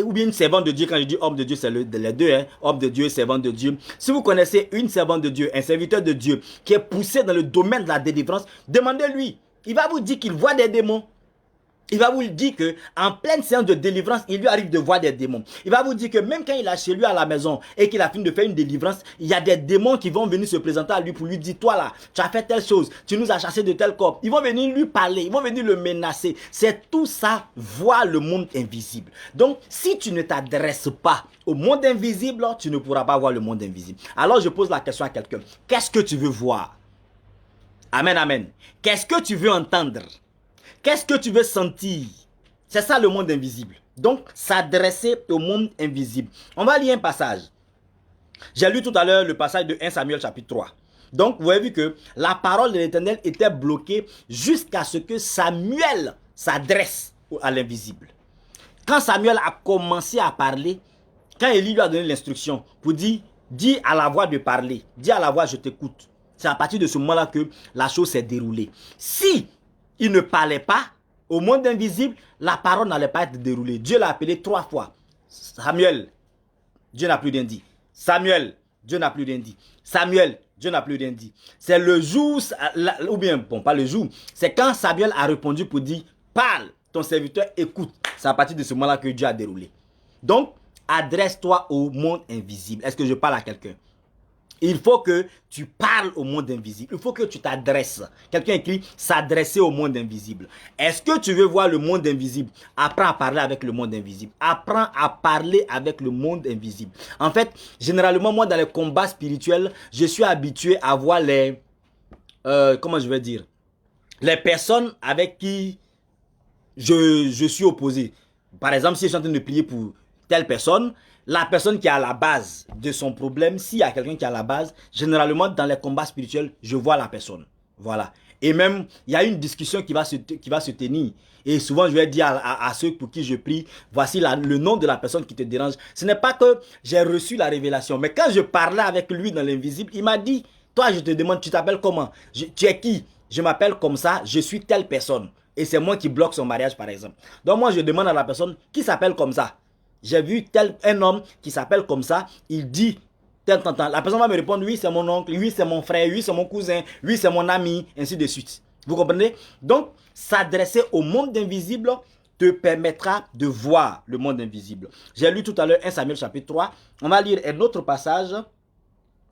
ou bien une servante de Dieu, quand je dis homme de Dieu, c'est les deux, hein, homme de Dieu et servante de Dieu. Si vous connaissez une servante de Dieu, un serviteur de Dieu, qui est poussé dans le domaine de la délivrance, demandez-lui. Il va vous dire qu'il voit des démons. Il va vous dire qu'en pleine séance de délivrance, il lui arrive de voir des démons. Il va vous dire que même quand il est chez lui à la maison et qu'il a fini de faire une délivrance, il y a des démons qui vont venir se présenter à lui pour lui dire, toi là, tu as fait telle chose, tu nous as chassé de tel corps. Ils vont venir lui parler, ils vont venir le menacer. C'est tout ça, voir le monde invisible. Donc, si tu ne t'adresses pas au monde invisible, tu ne pourras pas voir le monde invisible. Alors, je pose la question à quelqu'un. Qu'est-ce que tu veux voir? Amen, amen. Qu'est-ce que tu veux entendre? Qu'est-ce que tu veux sentir? C'est ça le monde invisible. Donc, s'adresser au monde invisible. On va lire un passage. J'ai lu tout à l'heure le passage de 1 Samuel chapitre 3. Donc, vous avez vu que la parole de l'Éternel était bloquée jusqu'à ce que Samuel s'adresse à l'invisible. Quand Samuel a commencé à parler, quand Élie lui a donné l'instruction pour dire, dis à la voix de parler, dis à la voix je t'écoute. C'est à partir de ce moment-là que la chose s'est déroulée. Si il ne parlait pas au monde invisible, la parole n'allait pas être déroulée. Dieu l'a appelé 3 fois. Samuel, Dieu n'a plus rien dit. Samuel, Dieu n'a plus rien dit. Samuel, Dieu n'a plus rien dit. C'est le jour, ou bien, bon, pas le jour, c'est quand Samuel a répondu pour dire, parle, ton serviteur écoute. C'est à partir de ce moment-là que Dieu a déroulé. Donc, adresse-toi au monde invisible. Est-ce que je parle à quelqu'un? Il faut que tu parles au monde invisible. Il faut que tu t'adresses. Quelqu'un écrit s'adresser au monde invisible. Est-ce que tu veux voir le monde invisible? Apprends à parler avec le monde invisible. Apprends à parler avec le monde invisible. En fait, généralement, moi, dans les combats spirituels, je suis habitué à voir les... comment je vais dire? Les personnes avec qui je suis opposé. Par exemple, si je suis en train de prier pour telle personne, la personne qui est à la base de son problème, s'il y a quelqu'un qui est à la base, généralement dans les combats spirituels, je vois la personne. Voilà. Et même, il y a une discussion qui va se tenir. Et souvent, je vais dire à ceux pour qui je prie, voici le nom de la personne qui te dérange. Ce n'est pas que j'ai reçu la révélation, mais quand je parlais avec lui dans l'invisible, il m'a dit, toi, je te demande, tu t'appelles comment? Tu es qui? Je m'appelle comme ça, je suis telle personne. Et c'est moi qui bloque son mariage, par exemple. Donc moi, je demande à la personne qui s'appelle comme ça. J'ai vu un homme qui s'appelle comme ça, il dit tel temps. La personne va me répondre, oui, c'est mon oncle, oui, c'est mon frère, oui, c'est mon cousin, oui, c'est mon ami, ainsi de suite. Vous comprenez? Donc, s'adresser au monde invisible te permettra de voir le monde invisible. J'ai lu tout à l'heure 1 Samuel chapitre 3. On va lire un autre passage.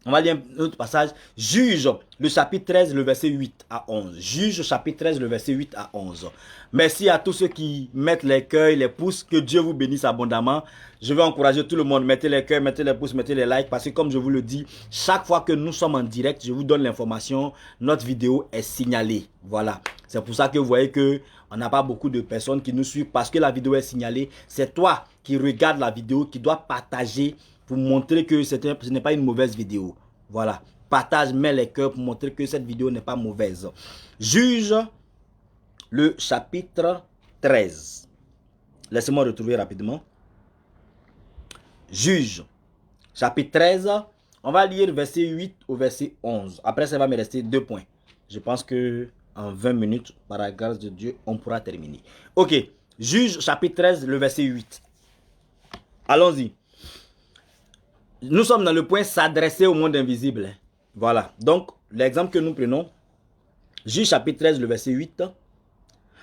On va lire un autre passage. Juge, le chapitre 13, le verset 8 à 11. Juge, chapitre 13, le verset 8 à 11. Merci à tous ceux qui mettent les cœurs, les pouces. Que Dieu vous bénisse abondamment. Je vais encourager tout le monde. Mettez les cœurs, mettez les pouces, mettez les likes. Parce que comme je vous le dis, chaque fois que nous sommes en direct, je vous donne l'information. Notre vidéo est signalée. Voilà. C'est pour ça que vous voyez que on n'a pas beaucoup de personnes qui nous suivent. Parce que la vidéo est signalée. C'est toi qui regardes la vidéo, qui dois partager pour montrer que ce n'est pas une mauvaise vidéo. Voilà. Partage, mets les cœurs pour montrer que cette vidéo n'est pas mauvaise. Juge, le chapitre 13. Laissez-moi retrouver rapidement. Juge, chapitre 13. On va lire verset 8 au verset 11. Après, ça va me rester 2 points. Je pense que en 20 minutes, par la grâce de Dieu, on pourra terminer. Ok. Juge, chapitre 13, le verset 8. Allons-y. Nous sommes dans le point s'adresser au monde invisible. Voilà. Donc, l'exemple que nous prenons, Juge chapitre 13, le verset 8.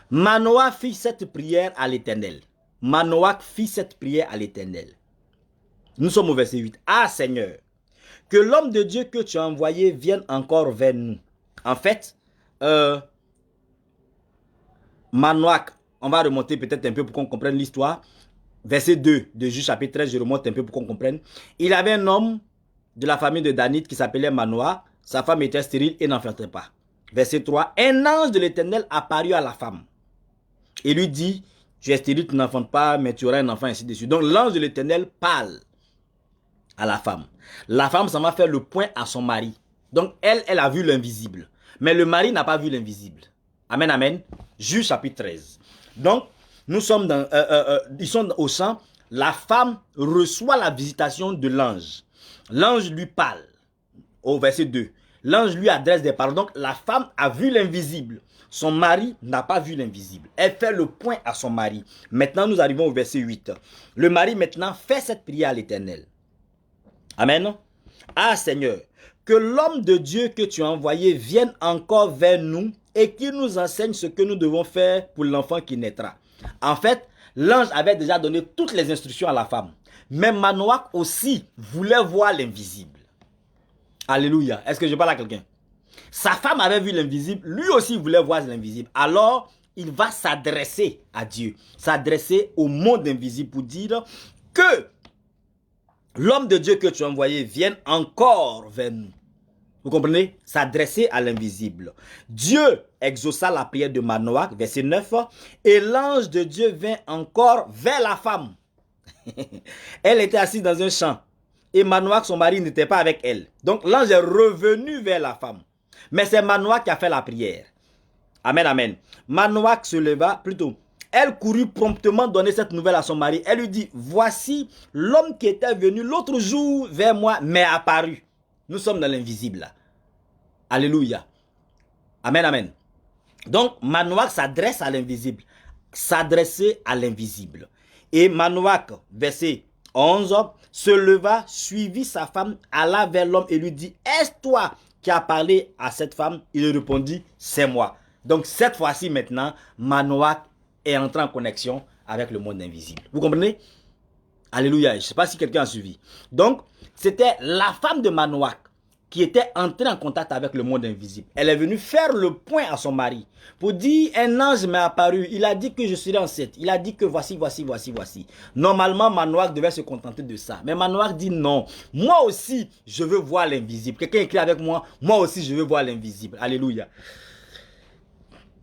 Manoah fit cette prière à l'Éternel. Manoah fit cette prière à l'Éternel. Nous sommes au verset 8. Ah Seigneur, que l'homme de Dieu que tu as envoyé vienne encore vers nous. En fait, Manoah, on va remonter peut-être un peu pour qu'on comprenne l'histoire. Verset 2 de Juge chapitre 13, je remonte un peu pour qu'on comprenne. Il avait un homme de la famille de Danite qui s'appelait Manoah. Sa femme était stérile et n'enfantait pas. Verset 3. Un ange de l'Éternel apparut à la femme et lui dit, tu es stérile, tu n'enfantes pas, mais tu auras un enfant, ainsi de suite. Donc l'ange de l'Éternel parle à la femme. La femme s'en va faire le point à son mari. Donc elle a vu l'invisible. Mais le mari n'a pas vu l'invisible. Amen, amen. Juge chapitre 13. Donc, nous sommes dans, ils sont au champ. La femme reçoit la visitation de l'ange. L'ange lui parle. Au verset 2. L'ange lui adresse des paroles. Donc, la femme a vu l'invisible. Son mari n'a pas vu l'invisible. Elle fait le point à son mari. Maintenant, nous arrivons au verset 8. Le mari maintenant fait cette prière à l'Éternel. Amen. Ah Seigneur, que l'homme de Dieu que tu as envoyé vienne encore vers nous et qu'il nous enseigne ce que nous devons faire pour l'enfant qui naîtra. En fait, l'ange avait déjà donné toutes les instructions à la femme. Mais Manoach aussi voulait voir l'invisible. Alléluia. Est-ce que je parle à quelqu'un? Sa femme avait vu l'invisible, lui aussi voulait voir l'invisible. Alors, il va s'adresser à Dieu, s'adresser au monde invisible pour dire que l'homme de Dieu que tu as envoyé vienne encore vers nous. Vous comprenez? S'adresser à l'invisible. Dieu exauça la prière de Manoach, verset 9. Et l'ange de Dieu vint encore vers la femme. Elle était assise dans un champ. Et Manoach, son mari, n'était pas avec elle. Donc l'ange est revenu vers la femme. Mais c'est Manoach qui a fait la prière. Amen, amen. Manoach se leva, plutôt. Elle courut promptement donner cette nouvelle à son mari. Elle lui dit, voici l'homme qui était venu l'autre jour vers moi m'est apparu. Nous sommes dans l'invisible là. Alléluia. Amen, amen. Donc, Manoach s'adresse à l'invisible. S'adresser à l'invisible. Et Manoach, verset 11, se leva, suivit sa femme, alla vers l'homme et lui dit, est-ce toi qui as parlé à cette femme? Il répondit, c'est moi. Donc, cette fois-ci maintenant, Manoach est entré en connexion avec le monde invisible. Vous comprenez? Alléluia. Je ne sais pas si quelqu'un a suivi. Donc, c'était la femme de Manoach qui était entrée en contact avec le monde invisible. Elle est venue faire le point à son mari pour dire, un ange m'est apparu. Il a dit que je serai enceinte. Il a dit que voici. Normalement, Manoach devait se contenter de ça. Mais Manoach dit non. Moi aussi, je veux voir l'invisible. Quelqu'un écrit avec moi, moi aussi, je veux voir l'invisible. Alléluia.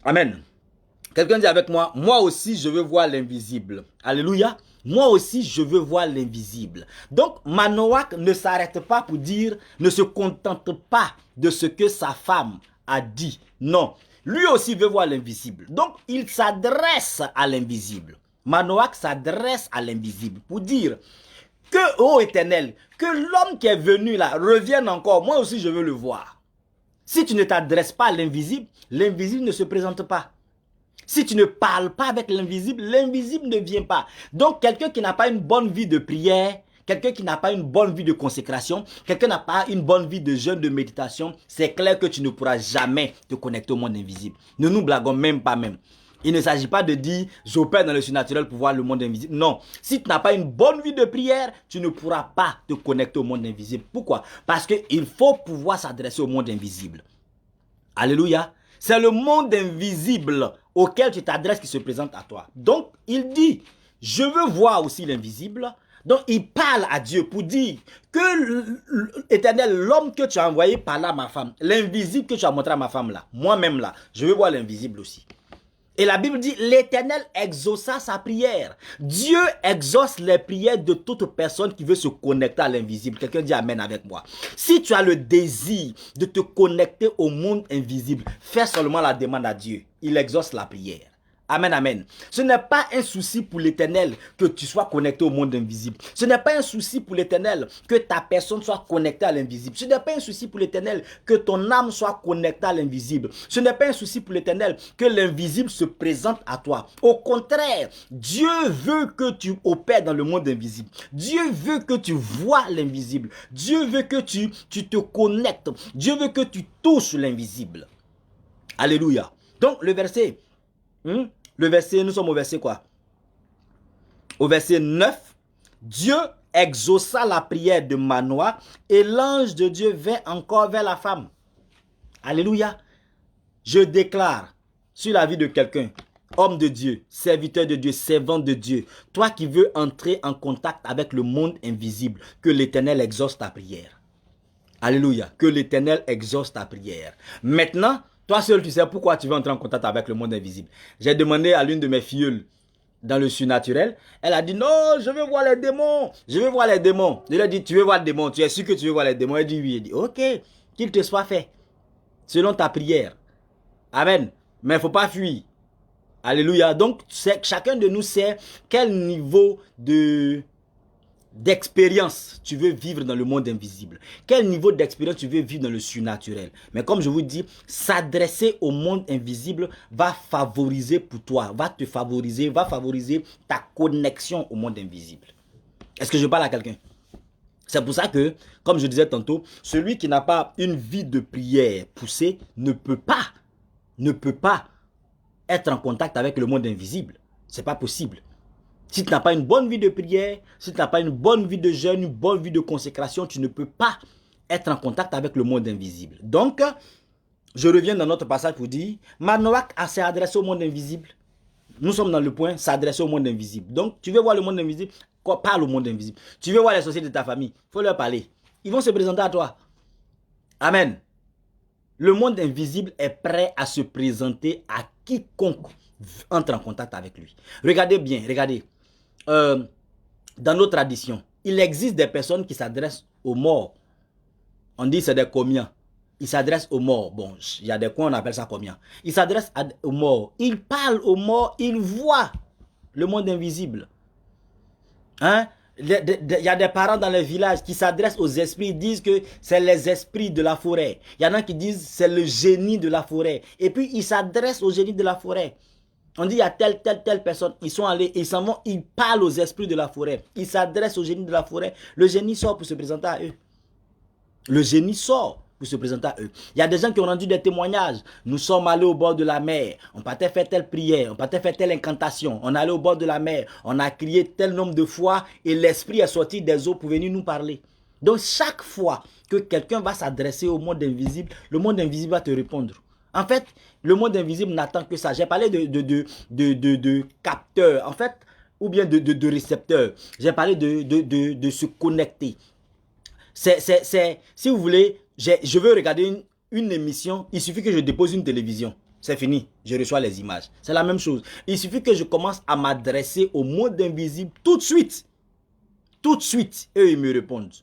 Amen. Quelqu'un dit avec moi, moi aussi je veux voir l'invisible. Alléluia. Moi aussi je veux voir l'invisible. Donc Manoach ne s'arrête pas pour dire, ne se contente pas de ce que sa femme a dit. Non, lui aussi veut voir l'invisible. Donc il s'adresse à l'invisible. Manoach s'adresse à l'invisible pour dire que, ô Éternel, que l'homme qui est venu là revienne encore. Moi aussi je veux le voir. Si tu ne t'adresses pas à l'invisible, l'invisible ne se présente pas. Si tu ne parles pas avec l'invisible, l'invisible ne vient pas. Donc, quelqu'un qui n'a pas une bonne vie de prière, quelqu'un qui n'a pas une bonne vie de consécration, quelqu'un qui n'a pas une bonne vie de jeûne, de méditation, c'est clair que tu ne pourras jamais te connecter au monde invisible. Ne nous blaguons même pas même. Il ne s'agit pas de dire, j'opère dans le surnaturel pour voir le monde invisible. Non. Si tu n'as pas une bonne vie de prière, tu ne pourras pas te connecter au monde invisible. Pourquoi? Parce qu'il faut pouvoir s'adresser au monde invisible. Alléluia. C'est le monde invisible auquel tu t'adresses qui se présente à toi. Donc, il dit, je veux voir aussi l'invisible. Donc, il parle à Dieu pour dire que l'Éternel, l'homme que tu as envoyé parle à ma femme. L'invisible que tu as montré à ma femme là, moi-même là, je veux voir l'invisible aussi. Et la Bible dit, l'Éternel exauça sa prière. Dieu exauce les prières de toute personne qui veut se connecter à l'invisible. Quelqu'un dit amen avec moi. Si tu as le désir de te connecter au monde invisible, fais seulement la demande à Dieu. Il exauce la prière. Amen, amen. Ce n'est pas un souci pour l'Éternel que tu sois connecté au monde invisible. Ce n'est pas un souci pour l'Éternel que ta personne soit connectée à l'invisible. Ce n'est pas un souci pour l'Éternel que ton âme soit connectée à l'invisible. Ce n'est pas un souci pour l'Éternel que l'invisible se présente à toi. Au contraire, Dieu veut que tu opères dans le monde invisible. Dieu veut que tu vois l'invisible. Dieu veut que tu te connectes. Dieu veut que tu touches l'invisible. Alléluia. Donc, le verset... nous sommes au verset quoi? Au verset 9, Dieu exauça la prière de Manoach et l'ange de Dieu vint encore vers la femme. Alléluia. Je déclare sur la vie de quelqu'un, homme de Dieu, serviteur de Dieu, servant de Dieu, toi qui veux entrer en contact avec le monde invisible, que l'Éternel exauce ta prière. Alléluia. Que l'Éternel exauce ta prière. Maintenant, toi seul, tu sais pourquoi tu veux entrer en contact avec le monde invisible. J'ai demandé à l'une de mes filleules dans le surnaturel. Elle a dit non, je veux voir les démons. Je veux voir les démons. Je lui ai dit, tu veux voir les démons? Tu es sûr que tu veux voir les démons? Elle dit oui. Elle dit, ok, qu'il te soit fait. Selon ta prière. Amen. Mais il ne faut pas fuir. Alléluia. Donc, chacun de nous sait quel niveau d'expérience tu veux vivre dans le monde invisible. Quel niveau d'expérience tu veux vivre dans le surnaturel. Mais comme je vous dis, s'adresser au monde invisible va favoriser pour toi, va favoriser ta connexion au monde invisible. Est-ce que je parle à quelqu'un? C'est pour ça que, comme je disais tantôt, celui qui n'a pas une vie de prière poussée ne peut pas être en contact avec le monde invisible. C'est pas possible. Si tu n'as pas une bonne vie de prière, si tu n'as pas une bonne vie de jeûne, une bonne vie de consécration, tu ne peux pas être en contact avec le monde invisible. Donc, je reviens dans notre passage pour dire, Manoach s'est adressé au monde invisible. Nous sommes dans le point, s'adresser au monde invisible. Donc, tu veux voir le monde invisible, parle au monde invisible. Tu veux voir les sociétés de ta famille, il faut leur parler. Ils vont se présenter à toi. Amen. Le monde invisible est prêt à se présenter à quiconque entre en contact avec lui. Regardez bien, regardez. Dans nos traditions, il existe des personnes qui s'adressent aux morts. On dit c'est des commiens. Ils s'adressent aux morts. Bon, il y a des coins on appelle ça commiens. Ils s'adressent aux morts. Ils parlent aux morts. Ils voient le monde invisible. Hein? Il y a des parents dans les villages qui s'adressent aux esprits. Ils disent que c'est les esprits de la forêt. Il y en a qui disent c'est le génie de la forêt. Et puis ils s'adressent au génie de la forêt. On dit il y a telle personne, ils sont allés, ils s'en vont, ils parlent aux esprits de la forêt. Ils s'adressent au génie de la forêt. Le génie sort pour se présenter à eux. Le génie sort pour se présenter à eux. Il y a des gens qui ont rendu des témoignages. Nous sommes allés au bord de la mer. On partait faire telle prière. On partait faire telle incantation. On allait au bord de la mer. On a crié tel nombre de fois et l'esprit est sorti des eaux pour venir nous parler. Donc chaque fois que quelqu'un va s'adresser au monde invisible, le monde invisible va te répondre. En fait, le monde invisible n'attend que ça. J'ai parlé de capteurs, en fait, ou bien de récepteurs. J'ai parlé de se connecter. Si vous voulez, je veux regarder une émission, il suffit que je dépose une télévision. C'est fini, je reçois les images. C'est la même chose. Il suffit que je commence à m'adresser au monde invisible tout de suite. Tout de suite, eux, ils me répondent.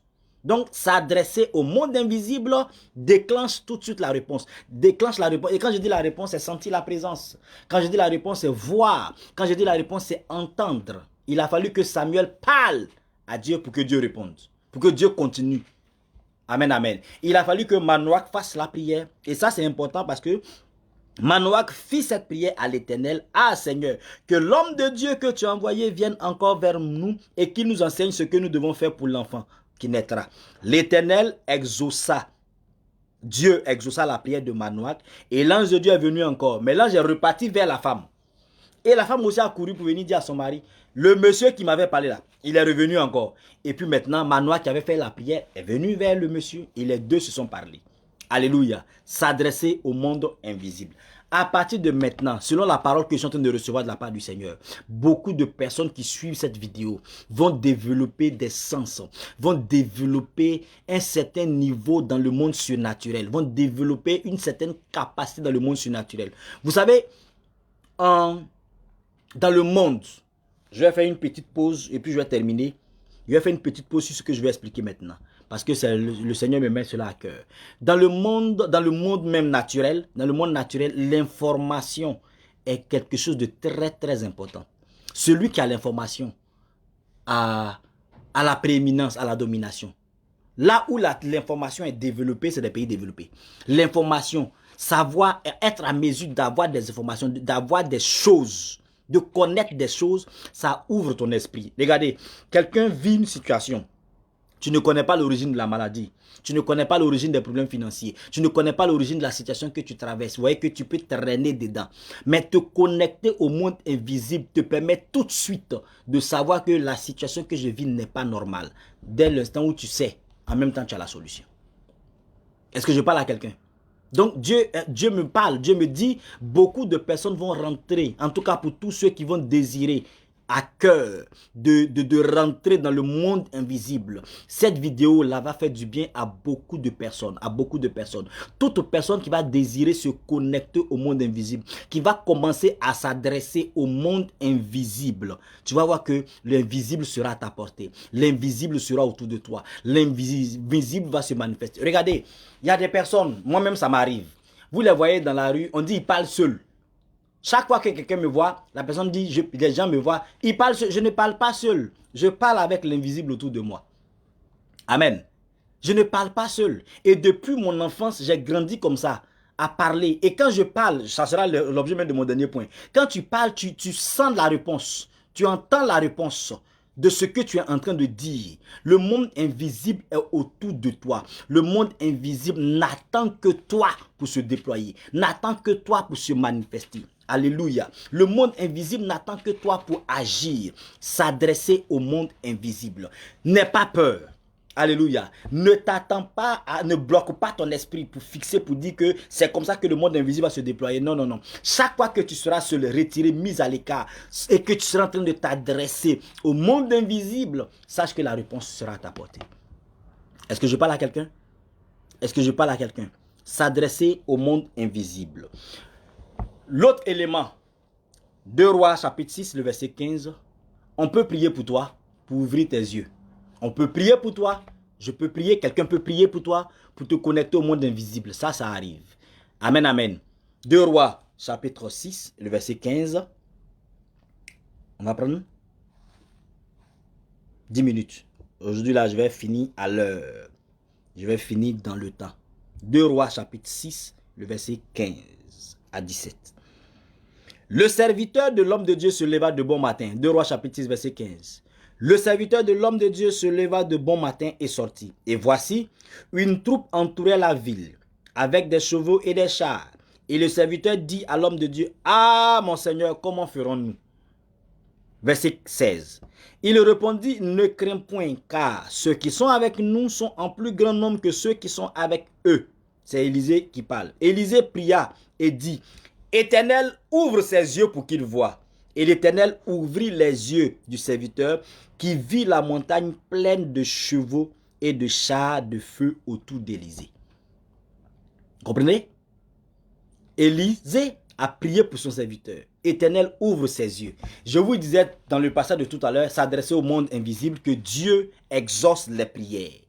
Donc, s'adresser au monde invisible déclenche tout de suite la réponse. Déclenche la réponse. Et quand je dis la réponse, c'est sentir la présence. Quand je dis la réponse, c'est voir. Quand je dis la réponse, c'est entendre. Il a fallu que Samuel parle à Dieu pour que Dieu réponde. Pour que Dieu continue. Amen, amen. Il a fallu que Manoach fasse la prière. Et ça, c'est important parce que Manoach fit cette prière à l'Éternel. Ah Seigneur, que l'homme de Dieu que tu as envoyé vienne encore vers nous et qu'il nous enseigne ce que nous devons faire pour l'enfant qui naîtra. L'Éternel exauça. Dieu exauça la prière de Manoach et l'ange de Dieu est venu encore. Mais l'ange est reparti vers la femme. Et la femme aussi a couru pour venir dire à son mari, le monsieur qui m'avait parlé là, il est revenu encore. Et puis maintenant, Manoach qui avait fait la prière est venu vers le monsieur et les deux se sont parlé. Alléluia. S'adresser au monde invisible. À partir de maintenant, selon la parole que je suis en train de recevoir de la part du Seigneur, beaucoup de personnes qui suivent cette vidéo vont développer des sens, vont développer un certain niveau dans le monde surnaturel, vont développer une certaine capacité dans le monde surnaturel. Vous savez, dans le monde, je vais faire une petite pause et puis je vais terminer. Je vais faire une petite pause sur ce que je vais expliquer maintenant. Parce que le Seigneur me met cela à cœur. Dans le monde même naturel, dans le monde naturel, l'information est quelque chose de très très important. Celui qui a l'information a la prééminence, a la domination. Là où l'information est développée, c'est des pays développés. L'information, savoir être à mesure d'avoir des informations, d'avoir des choses, de connaître des choses, ça ouvre ton esprit. Regardez, quelqu'un vit une situation. Tu ne connais pas l'origine de la maladie. Tu ne connais pas l'origine des problèmes financiers. Tu ne connais pas l'origine de la situation que tu traverses. Vous voyez que tu peux traîner dedans. Mais te connecter au monde invisible te permet tout de suite de savoir que la situation que je vis n'est pas normale. Dès l'instant où tu sais, en même temps tu as la solution. Est-ce que je parle à quelqu'un? Donc Dieu me parle, Dieu me dit, beaucoup de personnes vont rentrer, en tout cas pour tous ceux qui vont désirer à cœur de rentrer dans le monde invisible, cette vidéo-là va faire du bien à beaucoup de personnes, Toute personne qui va désirer se connecter au monde invisible, qui va commencer à s'adresser au monde invisible, tu vas voir que l'invisible sera à ta portée. L'invisible sera autour de toi. L'invisible va se manifester. Regardez, il y a des personnes, moi-même ça m'arrive. Vous les voyez dans la rue, on dit ils parlent seuls. Chaque fois que quelqu'un me voit, la personne dit, les gens me voient, ils parlent seul. Je ne parle pas seul. Je parle avec l'invisible autour de moi. Amen. Je ne parle pas seul. Et depuis mon enfance, j'ai grandi comme ça, à parler. Et quand je parle, ça sera l'objet même de mon dernier point. Quand tu parles, tu sens la réponse. Tu entends la réponse de ce que tu es en train de dire. Le monde invisible est autour de toi. Le monde invisible n'attend que toi pour se déployer. N'attend que toi pour se manifester. Alléluia. Le monde invisible n'attend que toi pour agir, s'adresser au monde invisible. N'aie pas peur. Alléluia. Ne t'attends pas, ne bloque pas ton esprit pour fixer, pour dire que c'est comme ça que le monde invisible va se déployer. Non, non, non. Chaque fois que tu seras seul, retiré, mis à l'écart, et que tu seras en train de t'adresser au monde invisible, sache que la réponse sera à ta portée. Est-ce que je parle à quelqu'un? Est-ce que je parle à quelqu'un? S'adresser au monde invisible. L'autre élément, 2 Rois chapitre 6, le verset 15, on peut prier pour toi, pour ouvrir tes yeux. On peut prier pour toi, je peux prier, quelqu'un peut prier pour toi, pour te connecter au monde invisible. Ça arrive. Amen, amen. 2 Rois, chapitre 6, le verset 15. On va prendre 10 minutes. Aujourd'hui, là, je vais finir à l'heure. Je vais finir dans le temps. 2 Rois, chapitre 6, le verset 15 à 17. Le serviteur de l'homme de Dieu se leva de bon matin. 2 Rois, chapitre 6, verset 15. Le serviteur de l'homme de Dieu se leva de bon matin et sortit. Et voici, une troupe entourait la ville, avec des chevaux et des chars. Et le serviteur dit à l'homme de Dieu, « Ah, mon Seigneur, comment ferons-nous » Verset 16. Il répondit, « Ne crains point, car ceux qui sont avec nous sont en plus grand nombre que ceux qui sont avec eux. » C'est Élisée qui parle. Élisée pria et dit, « Éternel, ouvre ses yeux pour qu'il voie. » Et l'Éternel ouvrit les yeux du serviteur qui vit la montagne pleine de chevaux et de chars de feu autour d'Élisée. Comprenez? Élisée a prié pour son serviteur. Éternel ouvre ses yeux. Je vous disais dans le passage de tout à l'heure, s'adresser au monde invisible, que Dieu exauce les prières.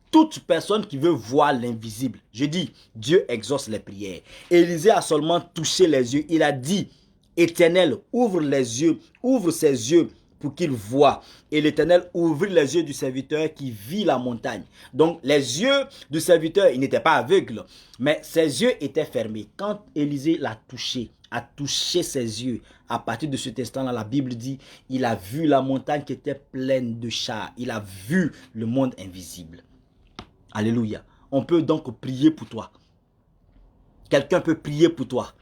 Toute personne qui veut voir l'invisible, je dis, Dieu exauce les prières. Élisée a seulement touché les yeux. Il a dit, Éternel, ouvre les yeux, ouvre ses yeux pour qu'il voie. Et l'Éternel ouvrit les yeux du serviteur qui vit la montagne. Donc, les yeux du serviteur, il n'était pas aveugle, mais ses yeux étaient fermés. Quand Élisée l'a touché, a touché ses yeux, à partir de cet instant-là, la Bible dit, il a vu la montagne qui était pleine de chars. Il a vu le monde invisible. Alléluia. On peut donc prier pour toi. Quelqu'un peut prier pour toi,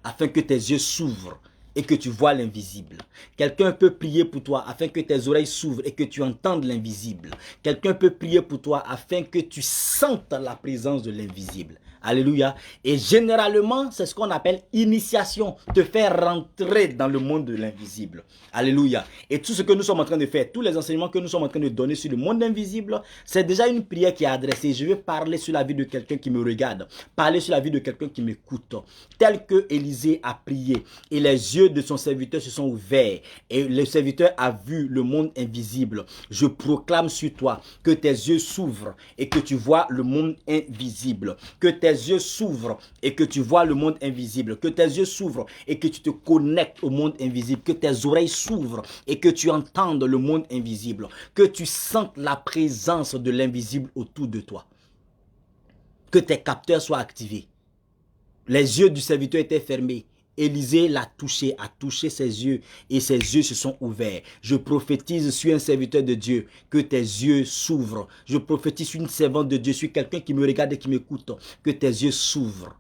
afin que tes yeux s'ouvrent et que tu vois l'invisible. Quelqu'un peut prier pour toi afin que tes oreilles s'ouvrent et que tu entendes l'invisible. Quelqu'un peut prier pour toi afin que tu sentes la présence de l'invisible. Alléluia. Et généralement, c'est ce qu'on appelle initiation, te faire rentrer dans le monde de l'invisible. Alléluia. Et tout ce que nous sommes en train de faire, tous les enseignements que nous sommes en train de donner sur le monde invisible, c'est déjà une prière qui est adressée. Je vais parler sur la vie de quelqu'un qui me regarde, parler sur la vie de quelqu'un qui m'écoute. Tel que Élisée a prié et les yeux de son serviteur se sont ouverts et le serviteur a vu le monde invisible. Je proclame sur toi que tes yeux s'ouvrent et que tu vois le monde invisible. Que tes yeux s'ouvrent et que tu vois le monde invisible. Que tes yeux s'ouvrent et que tu te connectes au monde invisible. Que tes oreilles s'ouvrent et que tu entendes le monde invisible. Que tu sentes la présence de l'invisible autour de toi. Que tes capteurs soient activés. Les yeux du serviteur étaient fermés. Élisée l'a touché, a touché ses yeux et ses yeux se sont ouverts. Je prophétise sur un serviteur de Dieu que tes yeux s'ouvrent. Je prophétise sur une servante de Dieu, sur quelqu'un qui me regarde et qui m'écoute, que tes yeux s'ouvrent.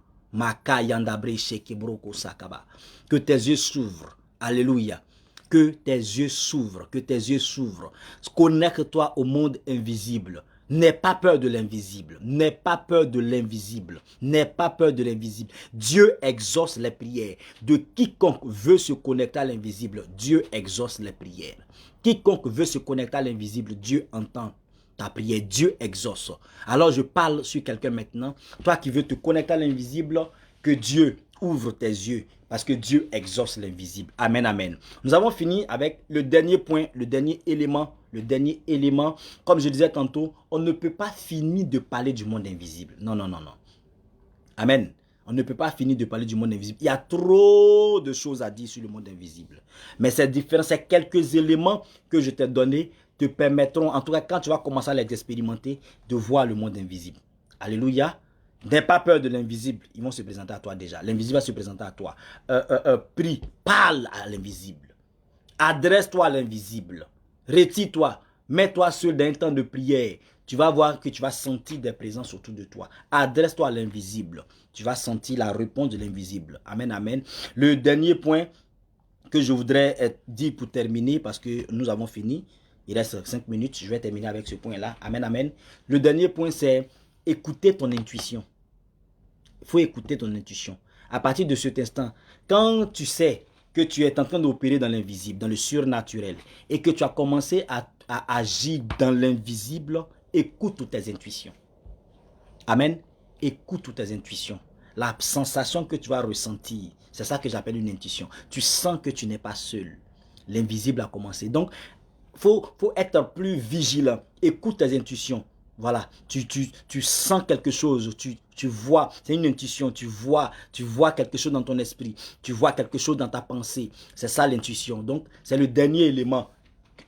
Que tes yeux s'ouvrent. Alléluia. Que tes yeux s'ouvrent, que tes yeux s'ouvrent. Connecte-toi au monde invisible. N'aie pas peur de l'invisible. N'aie pas peur de l'invisible. N'aie pas peur de l'invisible. Dieu exauce les prières de quiconque veut se connecter à l'invisible. Dieu exauce les prières. Quiconque veut se connecter à l'invisible, Dieu entend ta prière. Dieu exauce. Alors je parle sur quelqu'un maintenant. Toi qui veux te connecter à l'invisible, que Dieu ouvre tes yeux parce que Dieu exauce l'invisible. Amen, amen. Nous avons fini avec le dernier point, le dernier élément. Le dernier élément, comme je disais tantôt, on ne peut pas finir de parler du monde invisible. Non, non, non, non. Amen. On ne peut pas finir de parler du monde invisible. Il y a trop de choses à dire sur le monde invisible. Mais c'est différent. Ces quelques éléments que je t'ai donnés te permettront, en tout cas quand tu vas commencer à les expérimenter, de voir le monde invisible. Alléluia. N'aie pas peur de l'invisible. Ils vont se présenter à toi déjà. L'invisible va se présenter à toi. Prie, parle à l'invisible. Adresse-toi à l'invisible. Retire-toi, mets-toi seul dans un temps de prière. Tu vas voir que tu vas sentir des présences autour de toi. Adresse-toi à l'invisible. Tu vas sentir la réponse de l'invisible. Amen, amen. Le dernier point que je voudrais dire pour terminer, parce que nous avons fini. Il reste 5 minutes. Je vais terminer avec ce point-là. Amen, amen. Le dernier point, c'est écouter ton intuition. Il faut écouter ton intuition. À partir de cet instant, quand tu sais que tu es en train d'opérer dans l'invisible, dans le surnaturel, et que tu as commencé à agir dans l'invisible, écoute toutes tes intuitions. Amen. Écoute toutes tes intuitions. La sensation que tu vas ressentir, c'est ça que j'appelle une intuition. Tu sens que tu n'es pas seul. L'invisible a commencé. Donc, faut être plus vigilant. Écoute tes intuitions. Voilà, tu sens quelque chose, tu vois, c'est une intuition, tu vois quelque chose dans ton esprit, tu vois quelque chose dans ta pensée. C'est ça l'intuition. Donc, c'est le dernier élément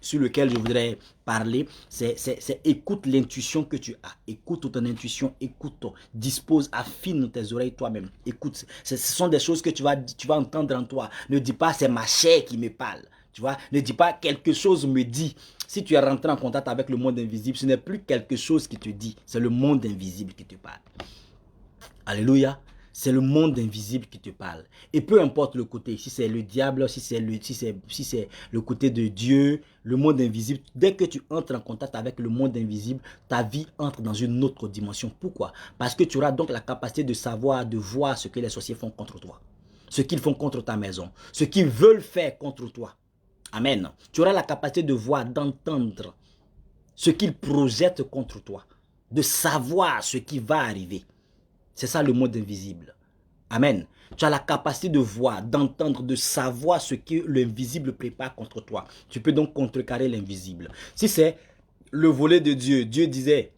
sur lequel je voudrais parler. C'est écoute l'intuition que tu as. Écoute ton intuition, écoute, dispose, affine tes oreilles toi-même. Écoute, ce sont des choses que tu vas entendre en toi. Ne dis pas c'est ma chair qui me parle. Tu vois, ne dis pas quelque chose me dit. Si tu es rentré en contact avec le monde invisible, ce n'est plus quelque chose qui te dit, c'est le monde invisible qui te parle. Alléluia. C'est le monde invisible qui te parle. Et peu importe le côté, si c'est le diable, si c'est le côté de Dieu, le monde invisible, dès que tu entres en contact avec le monde invisible, ta vie entre dans une autre dimension. Pourquoi? Parce que tu auras donc la capacité de savoir, de voir ce que les sorciers font contre toi. Ce qu'ils font contre ta maison. Ce qu'ils veulent faire contre toi. Amen. Tu auras la capacité de voir, d'entendre ce qu'ils projettent contre toi. De savoir ce qui va arriver. C'est ça le monde invisible. Amen. Tu as la capacité de voir, d'entendre, de savoir ce que l'invisible prépare contre toi. Tu peux donc contrecarrer l'invisible. Si c'est le volet de Dieu, Dieu disait,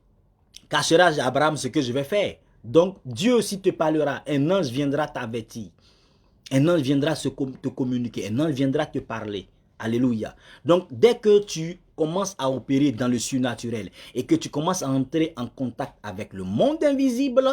cacheras à Abraham ce que je vais faire. Donc Dieu aussi te parlera. Un ange viendra t'avertir. Un ange viendra te communiquer. Un ange viendra te parler. Alléluia. Donc, dès que tu commences à opérer dans le surnaturel et que tu commences à entrer en contact avec le monde invisible,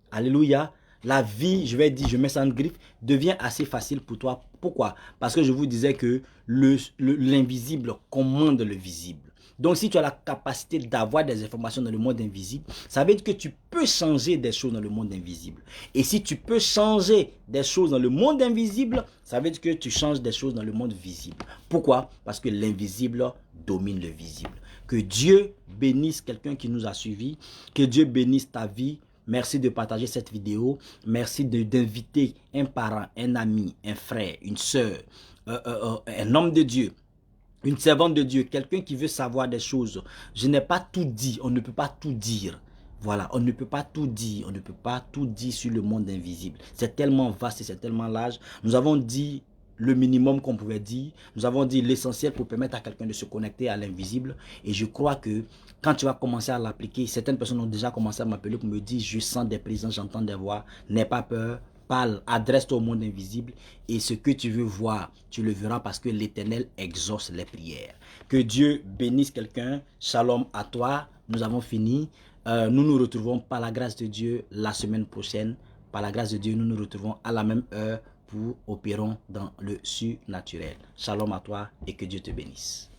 alléluia, la vie, je vais dire, je mets ça en griffe, devient assez facile pour toi. Pourquoi? Parce que je vous disais que l'invisible commande le visible. Donc, si tu as la capacité d'avoir des informations dans le monde invisible, ça veut dire que tu peux changer des choses dans le monde invisible. Et si tu peux changer des choses dans le monde invisible, ça veut dire que tu changes des choses dans le monde visible. Pourquoi? Parce que l'invisible domine le visible. Que Dieu bénisse quelqu'un qui nous a suivis. Que Dieu bénisse ta vie. Merci de partager cette vidéo. Merci d'inviter un parent, un ami, un frère, une soeur, un homme de Dieu. Une servante de Dieu, quelqu'un qui veut savoir des choses. Je n'ai pas tout dit, on ne peut pas tout dire. Voilà, on ne peut pas tout dire, on ne peut pas tout dire sur le monde invisible. C'est tellement vaste et c'est tellement large. Nous avons dit le minimum qu'on pouvait dire. Nous avons dit l'essentiel pour permettre à quelqu'un de se connecter à l'invisible. Et je crois que quand tu vas commencer à l'appliquer, certaines personnes ont déjà commencé à m'appeler pour me dire, je sens des présences, j'entends des voix, n'aie pas peur. Parle, adresse-toi au monde invisible et ce que tu veux voir, tu le verras parce que l'Éternel exauce les prières. Que Dieu bénisse quelqu'un. Shalom à toi. Nous avons fini. Nous nous retrouvons par la grâce de Dieu la semaine prochaine. Par la grâce de Dieu, nous nous retrouvons à la même heure pour opérer dans le surnaturel. Shalom à toi et que Dieu te bénisse.